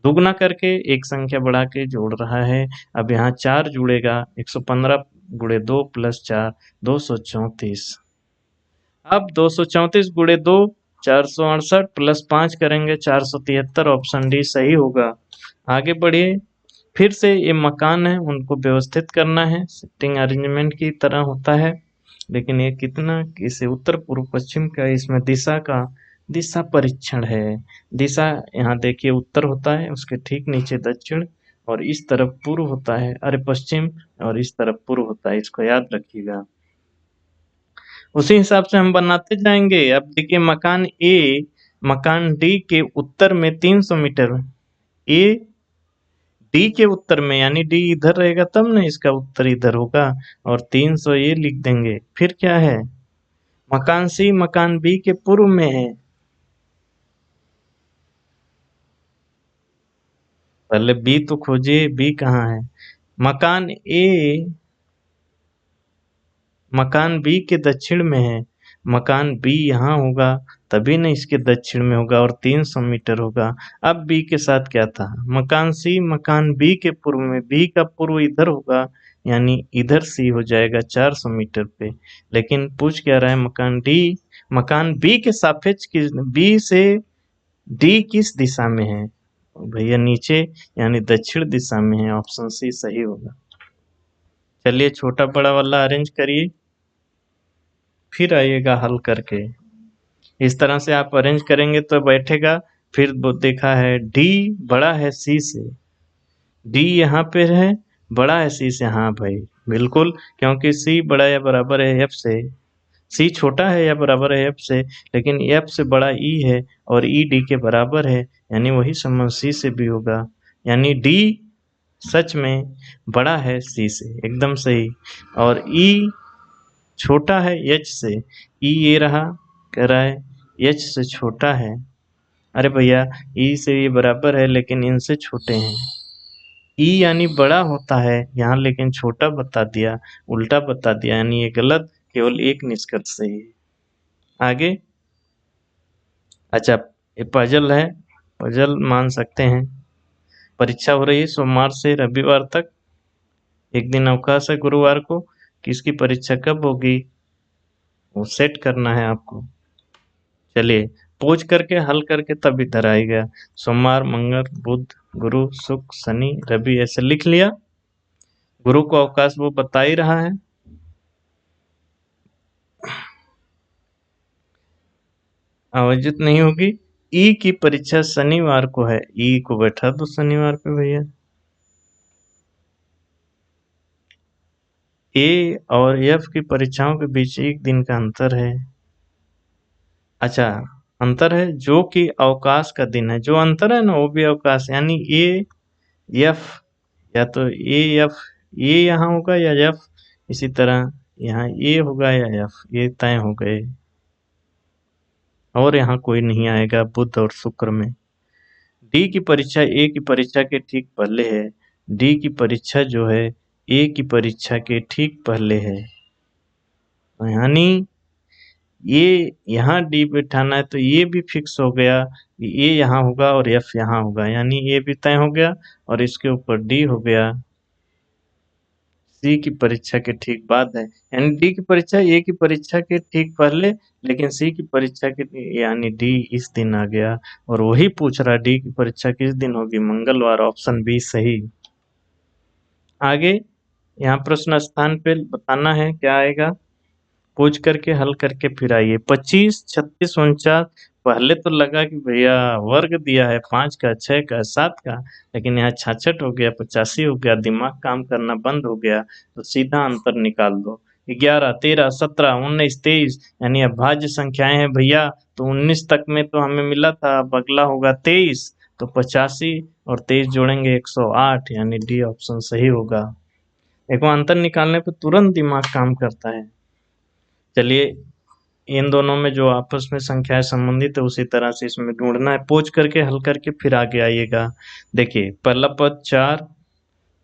दुगुना करके एक संख्या बढ़ा के जोड़ रहा है। अब यहाँ 4 जुड़ेगा, 115 गुणे 2 प्लस 4 234। अब 234 गुणे 2 468 प्लस 5 करेंगे 473। ऑप्शन डी सही होगा। आगे बढ़िए। फिर से ये मकान है, उनको व्यवस्थित करना है, सिटिंग अरेंजमेंट की तरह होता है। लेकिन ये कितना, इसे उत्तर पूर्व पश्चिम का, इसमें दिशा परीक्षण है। दिशा यहाँ देखिए उत्तर होता है, उसके ठीक नीचे दक्षिण, और इस तरफ पूर्व होता है, अरे पश्चिम, और इस तरफ पूर्व होता है, इसको याद रखिएगा। उसी हिसाब से हम बनाते जाएंगे। अब देखिए मकान ए मकान डी के उत्तर में 300 मीटर, ए डी के उत्तर में, यानी डी इधर रहेगा तब ना इसका उत्तर इधर होगा, और 300 ये लिख देंगे। फिर क्या है, मकान सी मकान बी के पूर्व में है। पहले बी तो खोजिए, बी कहाँ है। मकान ए मकान बी के दक्षिण में है, मकान बी यहाँ होगा, तभी ना इसके दक्षिण में होगा और 300 मीटर होगा। अब बी के साथ क्या था, मकान सी मकान बी के पूर्व में, बी का पूर्व इधर होगा, यानी इधर सी हो जाएगा 400 मीटर पे। लेकिन पूछ क्या रहा है, मकान बी के सापेक्ष बी से डी किस दिशा में है, भैया नीचे, यानी दक्षिण दिशा में है। ऑप्शन सी सही होगा। चलिए छोटा बड़ा वाला अरेंज करिए, फिर आइएगा हल करके। इस तरह से आप अरेंज करेंगे तो बैठेगा। फिर वो देखा है डी बड़ा है सी से, डी यहाँ पे है, बड़ा है सी से, हाँ भाई बिल्कुल, क्योंकि सी बड़ा या बराबर है एफ से, सी छोटा है या बराबर है एफ से, लेकिन एफ से बड़ा ई है और ई डी के बराबर है, यानी वही संबंध सी से भी होगा, यानी डी सच में बड़ा है सी से, एकदम सही। और ई छोटा है एच से, ई ये रहा, कह रहा है एच से छोटा है। अरे भैया ई से ये बराबर है लेकिन इनसे छोटे हैं, ई यानी बड़ा होता है यहाँ, लेकिन छोटा बता दिया, उल्टा बता दिया, यानी ये गलत, केवल एक निष्कर्ष सही है। आगे, अच्छा ये पजल है, पजल मान सकते हैं। परीक्षा हो रही है सोमवार से रविवार तक, एक दिन अवकाश है गुरुवार को। किसकी परीक्षा कब होगी वो सेट करना है आपको। चलिए पोज करके हल करके तब इधर आएगा। सोमवार मंगल बुध गुरु शुक्र शनि रवि ऐसे लिख लिया। गुरु को अवकाश वो बता ही रहा है। आयोजित नहीं होगी। ई की परीक्षा शनिवार को है, ई को बैठा दो शनिवार पे भैया। ए और एफ की परीक्षाओं के बीच एक दिन का अंतर है। अच्छा अंतर है जो कि अवकाश का दिन है, जो अंतर है ना वो भी अवकाश, यानी ए एफ, या तो ए एफ, ए यहाँ होगा या एफ, इसी तरह यहाँ ए होगा या एफ, ये तय हो गए। और यहाँ कोई नहीं आएगा बुध और शुक्र में। डी की परीक्षा ए की परीक्षा के ठीक पहले है, डी की परीक्षा जो है ए की परीक्षा के ठीक पहले है, यानी ये यहाँ डी बिठाना है तो ये भी फिक्स हो गया, ए यहाँ होगा और एफ यहाँ होगा, यानी ए भी तय हो गया और इसके ऊपर डी हो गया। सी की परीक्षा के ठीक बाद है, यानी डी की परीक्षा ए की परीक्षा के ठीक पहले, लेकिन सी की परीक्षा के, यानी डी इस दिन आ गया। और वही पूछ रहा डी की परीक्षा किस दिन होगी, मंगलवार। ऑप्शन बी सही। आगे यहाँ प्रश्न स्थान पे बताना है क्या आएगा, पूछ करके हल करके फिर आइए। 25 36 49, पहले तो लगा कि भैया वर्ग दिया है 5 का 6 का 7 का, लेकिन यहाँ 66 हो गया 85 हो गया, दिमाग काम करना बंद हो गया, तो सीधा अंतर निकाल दो। 11 13 17 19 23, यानी अभाज्य संख्याएं हैं भैया, तो 19 तक में तो हमें मिला था, अब अगला होगा 23, तो 85 और 23 जोड़ेंगे 108, यानी डी ऑप्शन सही होगा। देखो अंतर निकालने पे तुरंत दिमाग काम करता है। चलिए इन दोनों में जो आपस में संख्याएं संबंधित है उसी तरह से इसमें ढूंढना है, पोच करके हल करके फिर आगे आइएगा। देखिए पहला पद 4,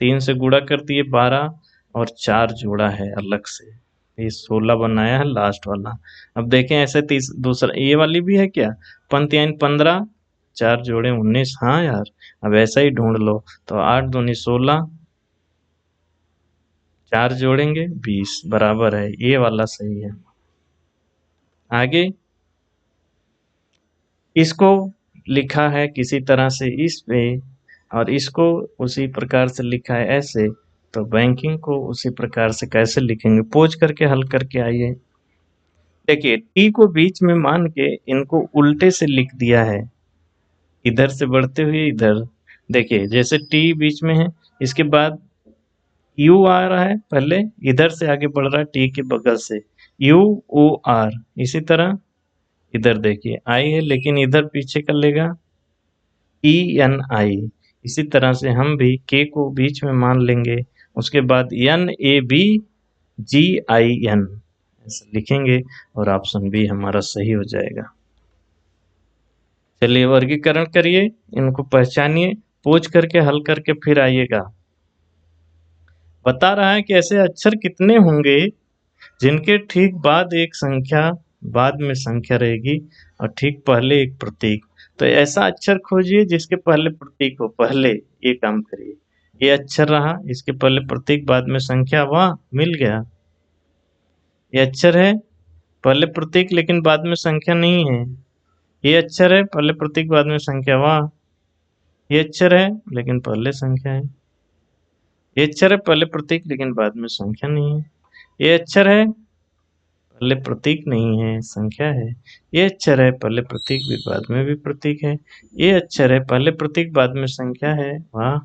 3 से गुणा कर दिए 12 और 4 जोड़ा है अलग से, ये 16 बनाया है लास्ट वाला। अब देखें ऐसे दूसरा ये वाली भी है क्या, पंक्तियाँ 15 4 जोड़े 19, हाँ यार, अब ऐसा ही ढूंढ लो। तो 8 दूनी 16, 4 जोड़ेंगे 20, बराबर है, ये वाला सही है। आगे इसको लिखा है किसी तरह से इस पे, और इसको उसी प्रकार से लिखा है ऐसे, तो बैंकिंग को उसी प्रकार से कैसे लिखेंगे, पोज करके हल करके आइए। देखिए टी को बीच में मान के इनको उल्टे से लिख दिया है, इधर से बढ़ते हुए इधर। देखिए जैसे टी बीच में है, इसके बाद यू आ रहा है, पहले इधर से आगे बढ़ रहा है टी के बगल से, यू ओ आर। इसी तरह इधर देखिए आई है, लेकिन इधर पीछे कर लेगा ई एन आई। इसी तरह से हम भी के को बीच में मान लेंगे, उसके बाद N A B G I N ऐसे लिखेंगे, और ऑप्शन बी हमारा सही हो जाएगा। चलिए वर्गीकरण करिए, इनको पहचानिए, पोंछ करके हल करके फिर आइएगा। बता रहा है कि ऐसे अक्षर कितने होंगे जिनके ठीक बाद एक संख्या, बाद में संख्या रहेगी, और ठीक पहले एक प्रतीक। तो ऐसा अक्षर खोजिए जिसके पहले प्रतीक हो। पहले ये काम करिए, ये अक्षर रहा, इसके पहले प्रतीक बाद में संख्या, वाह मिल गया। ये अक्षर है, पहले प्रतीक लेकिन बाद में संख्या नहीं है। ये अक्षर है, पहले प्रतीक बाद में संख्या, वाह। ये अक्षर है लेकिन पहले संख्या है। ये अक्षर है, पहले प्रतीक लेकिन बाद में संख्या नहीं है। ये अक्षर है, पहले प्रतीक नहीं है, संख्या है। ये अक्षर है, पहले प्रतीक भी बाद में भी प्रतीक है। ये अक्षर है, पहले प्रतीक बाद में संख्या है, वाह।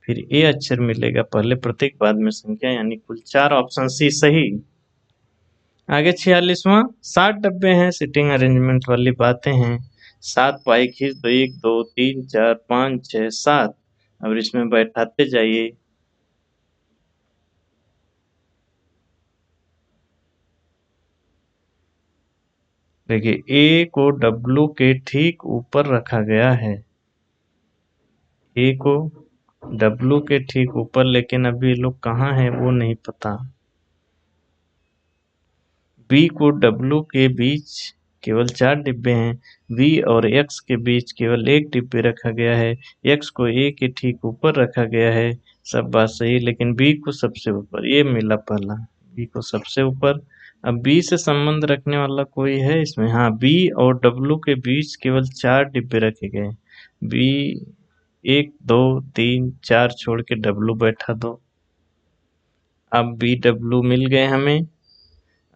फिर ये अक्षर मिलेगा, पहले प्रतीक बाद में संख्या, यानी कुल 4, ऑप्शन सी सही। आगे 46वां, 60 डब्बे हैं, सीटिंग अरेंजमेंट वाली बातें हैं। 7 पाई खींच दो, 1 2 3 4 5 6 7, अब इसमें बैठाते जाइए। देखिए ए को डब्लू के ठीक ऊपर रखा गया है, ए को डब्लू के ठीक ऊपर, लेकिन अभी लोग कहाँ हैं वो नहीं पता। बी को डब्लू के बीच केवल 4 डिब्बे हैं, वी और एक्स के बीच केवल 1 डिब्बे रखा गया है, एक्स को ए के ठीक ऊपर रखा गया है, सब बात सही, लेकिन बी को सबसे ऊपर, ये मिला पहला, बी को सबसे ऊपर। अब बी से संबंध रखने वाला कोई है इसमें, हाँ, बी और डब्लू के बीच केवल 4 डिब्बे रखे गए, बी 1 2 3 4 छोड़ के डब्लू बैठा दो। अब बी डब्लू मिल गए हमें।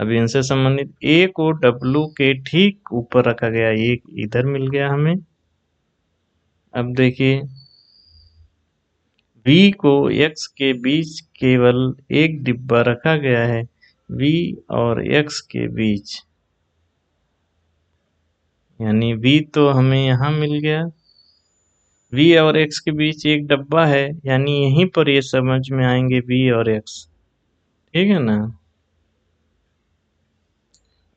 अब इनसे संबंधित ए को डब्लू के ठीक ऊपर रखा गया, एक इधर मिल गया हमें। अब देखिए वी को एक्स के बीच केवल 1 डिब्बा रखा गया है, वी और एक्स के बीच, यानी वी तो हमें यहाँ मिल गया, वी और एक्स के बीच 1 डब्बा है, यानी यहीं पर ये समझ में आएंगे वी और एक्स, ठीक है ना।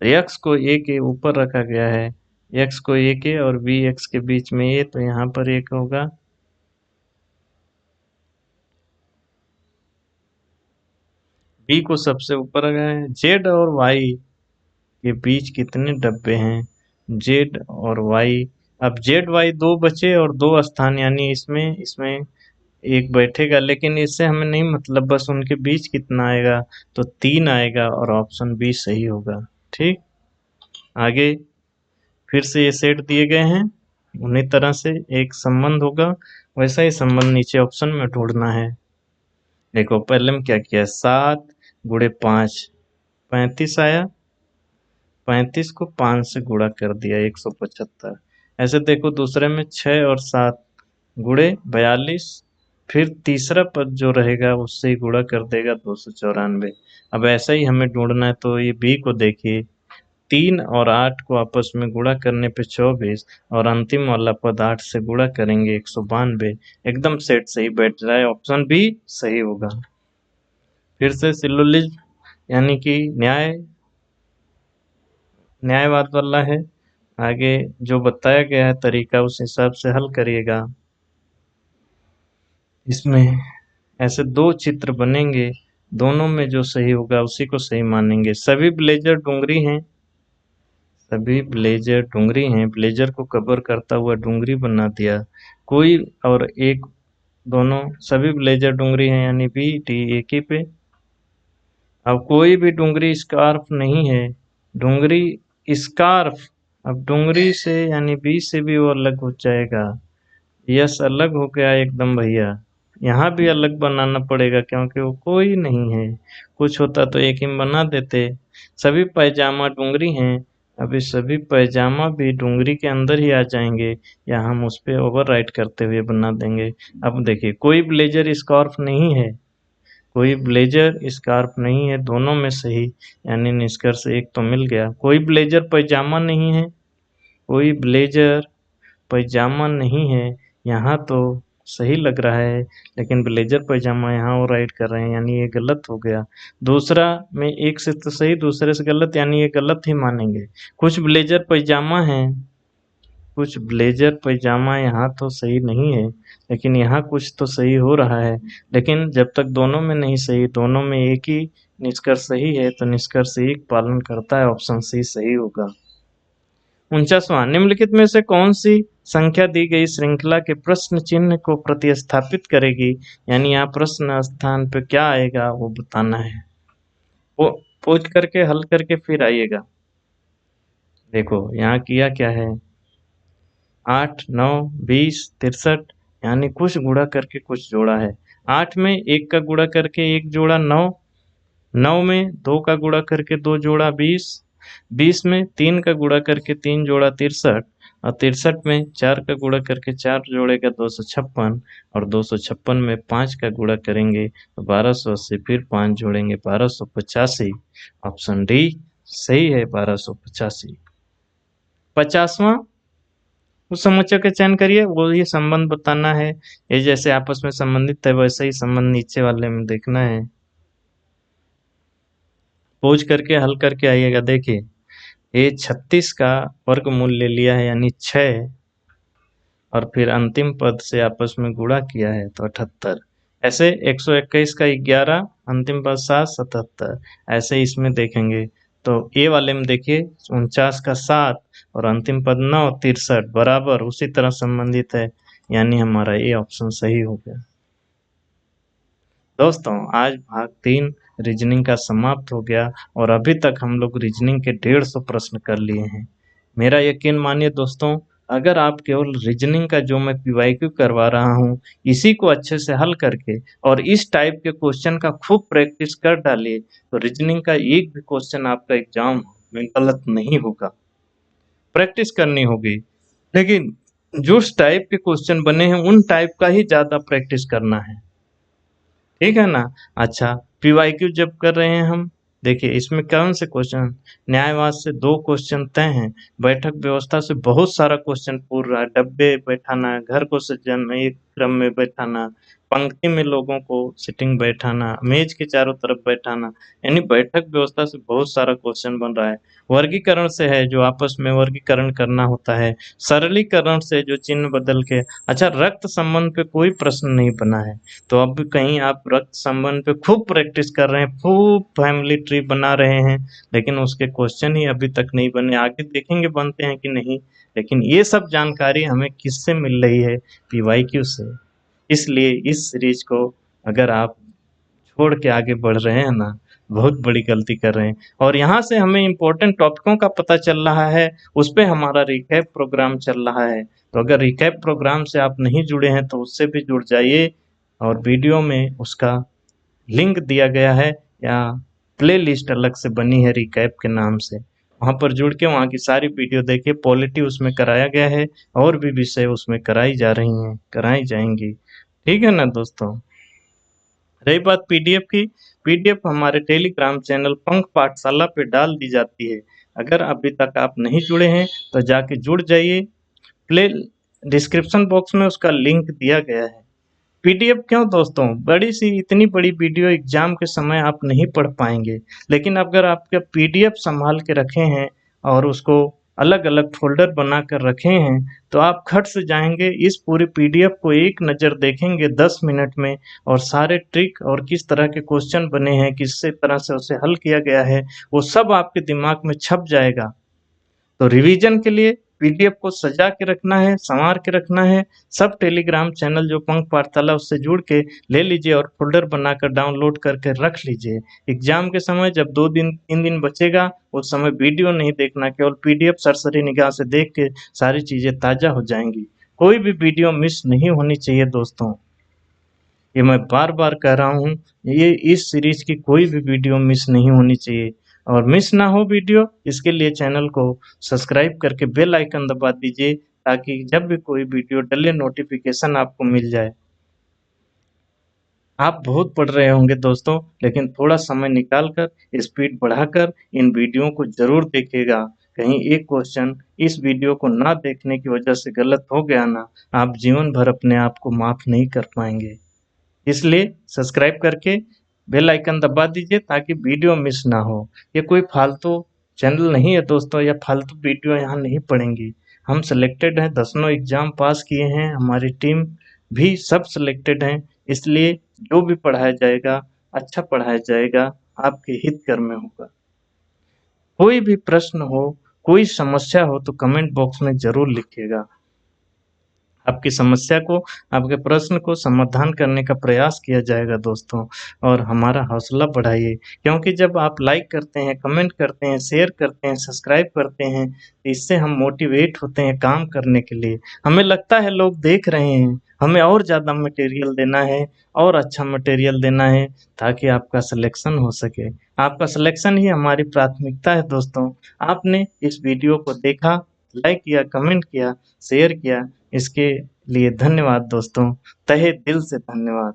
एक्स को ए के ऊपर रखा गया है, एक्स को ए के और बी एक्स के बीच में ये, तो यहाँ पर एक होगा। बी को सबसे ऊपर रखा है। जेड और वाई के बीच कितने डब्बे हैं, जेड और वाई, अब जेड वाई 2 बचे और 2 स्थान, यानी इसमें इसमें एक बैठेगा, लेकिन इससे हमें नहीं मतलब, बस उनके बीच कितना आएगा, तो 3 आएगा, और ऑप्शन बी सही होगा। ठीक, आगे फिर से ये सेट दिए गए हैं, उन्हीं तरह से एक संबंध होगा, वैसा ही संबंध नीचे ऑप्शन में ढूंढना है। देखो पहले में क्या किया, 7 गुणे 5 35 आया, 35 को 5 से गुणा कर दिया 175। ऐसे देखो दूसरे में 6 और 7 गुणे 42, फिर तीसरा पद जो रहेगा उससे ही गुणा कर देगा 294। अब ऐसा ही हमें ढूंढना है, तो ये बी को देखिए, 3 और 8 को आपस में गुणा करने पे 24, और अंतिम वाला पद 8 से गुणा करेंगे 192, एकदम सेट सही बैठ रहा है, ऑप्शन बी सही होगा। फिर से सिलोजिज्म यानी कि न्यायवाद वाला है, आगे जो बताया गया है तरीका उस हिसाब से हल करिएगा। इसमें ऐसे 2 चित्र बनेंगे, दोनों में जो सही होगा उसी को सही मानेंगे। सभी ब्लेजर डुंगरी हैं, सभी ब्लेजर डुंगरी हैं, ब्लेजर को कवर करता हुआ डुंगरी बना दिया। कोई और एक दोनों सभी ब्लेजर डुंगरी हैं यानी बी डी एक ही पे। अब कोई भी डुंगरी स्कार्फ नहीं है, डुंगरी स्कार्फ, अब डुंगरी से यानी बी से भी वो अलग हो जाएगा। यस अलग हो गया एकदम भैया, यहाँ भी अलग बनाना पड़ेगा क्योंकि वो कोई नहीं है। कुछ होता तो एक ही बना देते। सभी पैजामा डुंगरी हैं, अभी सभी पैजामा भी डुंगरी के अंदर ही आ जाएंगे या हम उस पर ओवरराइट करते हुए बना देंगे। अब देखिए कोई ब्लेजर स्कार्फ नहीं है, कोई ब्लेजर स्कार्फ नहीं है, दोनों में सही यानी निष्कर्ष एक तो मिल गया। कोई ब्लेजर पैजामा नहीं है, कोई ब्लेजर पैजामा नहीं है, यहाँ तो सही लग रहा है लेकिन ब्लेजर पैजामा यहाँ और राइट कर रहे हैं यानी ये गलत हो गया। दूसरा में एक से तो सही दूसरे से गलत यानी ये गलत ही मानेंगे। कुछ ब्लेजर पैजामा है, कुछ ब्लेजर पैजामा यहाँ तो सही नहीं है लेकिन यहाँ कुछ तो सही हो रहा है। लेकिन जब तक दोनों में नहीं सही, दोनों में एक ही निष्कर्ष सही है तो निष्कर्ष एक पालन करता है, ऑप्शन सी सही होगा। 49वां निम्नलिखित में से कौन सी संख्या दी गई श्रृंखला के प्रश्न चिन्ह को प्रतिस्थापित करेगी, यानी यहाँ प्रश्न स्थान पे क्या आएगा वो बताना है। वो पूछ करके हल करके फिर आइएगा। देखो यहाँ किया क्या है, 8 9 20 63 यानी कुछ गुणा करके कुछ जोड़ा है। 8 में 1 का गुणा करके 1 जोड़ा 9, 9 में 2 का गुणा करके 2 जोड़ा 20, 20 में 3 का गुणा करके 3 जोड़ा 63 और 63 में 4 का गुणा करके 4 जोड़ेगा 256 और 256 में 5 का गुणा करेंगे तो 1280, फिर 5 जोड़ेंगे 1285। ऑप्शन डी सही है 1285। 50वां उस समुच्चय का चयन करिए, वो ये संबंध बताना है, ये जैसे आपस में संबंधित है वैसे ही संबंध नीचे वाले में देखना है। पूछ करके हल करके आइएगा। देखिए ये 36 का वर्गमूल ले लिया है यानी 6 और फिर अंतिम पद से आपस में गुणा किया है तो 78। ऐसे 121 का 11 अंतिम पद 7 77, ऐसे इसमें देखेंगे तो ए वाले में देखिए 49 का 7 और अंतिम पद 9 63 बराबर उसी तरह संबंधित है यानी हमारा ए ऑप्शन सही हो गया। दोस्तों आज भाग 3 रीजनिंग का समाप्त हो गया और अभी तक हम लोग रीजनिंग के 150 प्रश्न कर लिए हैं। मेरा यकीन मानिए दोस्तों, अगर आप केवल रीजनिंग का जो मैं पीवाईक्यू करवा रहा हूँ इसी को अच्छे से हल करके और इस टाइप के क्वेश्चन का खूब प्रैक्टिस कर डालिए तो रीजनिंग का एक भी क्वेश्चन आपका एग्जाम में गलत नहीं होगा। प्रैक्टिस करनी होगी, लेकिन जो टाइप के क्वेश्चन बने हैं उन टाइप का ही ज़्यादा प्रैक्टिस करना है, ठीक है ना। अच्छा पीवाईक्यू जब कर रहे हैं हम, देखिए इसमें कौन से क्वेश्चन, न्यायवाद से 2 क्वेश्चन तय हैं, बैठक व्यवस्था से बहुत सारा क्वेश्चन पूछ रहा है, डब्बे बैठाना, घर को सजाना, एक क्रम में बैठाना, पंक्ति में लोगों को सिटिंग बैठाना, मेज के चारों तरफ बैठाना, यानी बैठक व्यवस्था से बहुत सारा क्वेश्चन बन रहा है। वर्गीकरण से है जो आपस में वर्गीकरण करना होता है, सरलीकरण से जो चिन्ह बदल के, अच्छा रक्त संबंध पे कोई प्रश्न नहीं बना है तो अब कहीं आप रक्त संबंध पे खूब प्रैक्टिस कर रहे हैं, खूब फैमिली ट्री बना रहे हैं लेकिन उसके क्वेश्चन ही अभी तक नहीं बने, आगे देखेंगे बनते हैं कि नहीं। लेकिन ये सब जानकारी हमें किससे मिल रही है, पीवाईक्यू से। इसलिए इस सीरीज को अगर आप छोड़ के आगे बढ़ रहे हैं ना, बहुत बड़ी गलती कर रहे हैं। और यहाँ से हमें इम्पोर्टेंट टॉपिकों का पता चल रहा है, उस पर हमारा रिकैप प्रोग्राम चल रहा है। तो अगर रिकैप प्रोग्राम से आप नहीं जुड़े हैं तो उससे भी जुड़ जाइए और वीडियो में उसका लिंक दिया गया है या प्ले लिस्ट अलग से बनी है रिकैप के नाम से, वहाँ पर जुड़ के वहाँ की सारी वीडियो देखिए। पॉलिटी उसमें कराया गया है और भी विषय उसमें कराई जा रही हैं, कराई जाएंगी, ठीक है ना दोस्तों। रही बात पीडीएफ की, पीडीएफ हमारे टेलीग्राम चैनल पंख पाठशाला पे डाल दी जाती है। अगर अभी तक आप नहीं जुड़े हैं तो जाके जुड़ जाइए, प्ले डिस्क्रिप्शन बॉक्स में उसका लिंक दिया गया है। पीडीएफ क्यों दोस्तों, बड़ी सी इतनी बड़ी वीडियो एग्जाम के समय आप नहीं पढ़ पाएंगे, लेकिन अगर आपके पीडीएफ संभाल के रखे हैं और उसको अलग अलग फोल्डर बना कर रखे हैं तो आप खट से जाएंगे, इस पूरी पीडीएफ को एक नज़र देखेंगे 10 मिनट में और सारे ट्रिक और किस तरह के क्वेश्चन बने हैं, किस तरह से उसे हल किया गया है, वो सब आपके दिमाग में छप जाएगा। तो रिवीजन के लिए पीडीएफ को सजा के रखना है, संवार के रखना है। सब टेलीग्राम चैनल जो पंख पाठशाला उससे जुड़ के ले लीजिए और फ़ोल्डर बनाकर डाउनलोड करके रख लीजिए। एग्ज़ाम के समय जब 2 दिन 3 दिन बचेगा उस समय वीडियो नहीं देखना, केवल पीडीएफ सरसरी निगाह से देख के सारी चीज़ें ताज़ा हो जाएँगी। कोई भी वीडियो मिस नहीं होनी चाहिए दोस्तों। ये मैं बार-बार कह रहा हूँ, ये इस सीरीज़ की कोई भी वीडियो मिस नहीं होनी चाहिए और मिस ना हो वीडियो इसके लिए चैनल को सब्सक्राइब करके बेल आइकन दबा दीजिए ताकि जब भी कोई वीडियो डले नोटिफिकेशन आपको मिल जाए। आप बहुत पढ़ रहे होंगे दोस्तों, लेकिन थोड़ा समय निकाल कर स्पीड बढ़ाकर इन वीडियो को ज़रूर देखिएगा। कहीं एक क्वेश्चन इस वीडियो को ना देखने की वजह से गलत हो गया ना, आप जीवन भर अपने आप को माफ़ नहीं कर पाएँगे। इसलिए सब्सक्राइब करके बेल आइकन दबा दीजिए ताकि वीडियो मिस ना हो। ये कोई फालतू चैनल नहीं है दोस्तों, या फालतू वीडियो यहाँ नहीं पड़ेंगी। हम सिलेक्टेड हैं, दसनों एग्ज़ाम पास किए हैं, हमारी टीम भी सब सिलेक्टेड हैं, इसलिए जो भी पढ़ाया जाएगा, अच्छा पढ़ाया जाएगा, आपके हित कर में होगा। कोई भी प्रश्न हो, कोई समस्या हो तो कमेंट बॉक्स में ज़रूर लिखिएगा। आपकी समस्या को, आपके प्रश्न को समाधान करने का प्रयास किया जाएगा दोस्तों, और हमारा हौसला बढ़ाइए, क्योंकि जब आप लाइक करते हैं, कमेंट करते हैं, शेयर करते हैं, सब्सक्राइब करते हैं, तो इससे हम मोटिवेट होते हैं काम करने के लिए। हमें लगता है लोग देख रहे हैं, हमें और ज़्यादा मटेरियल देना है और अच्छा मटेरियल देना है ताकि आपका सिलेक्शन हो सके। आपका सिलेक्शन ही हमारी प्राथमिकता है दोस्तों। आपने इस वीडियो को देखा, लाइक किया, कमेंट किया, शेयर किया, इसके लिए धन्यवाद दोस्तों, तहे दिल से धन्यवाद।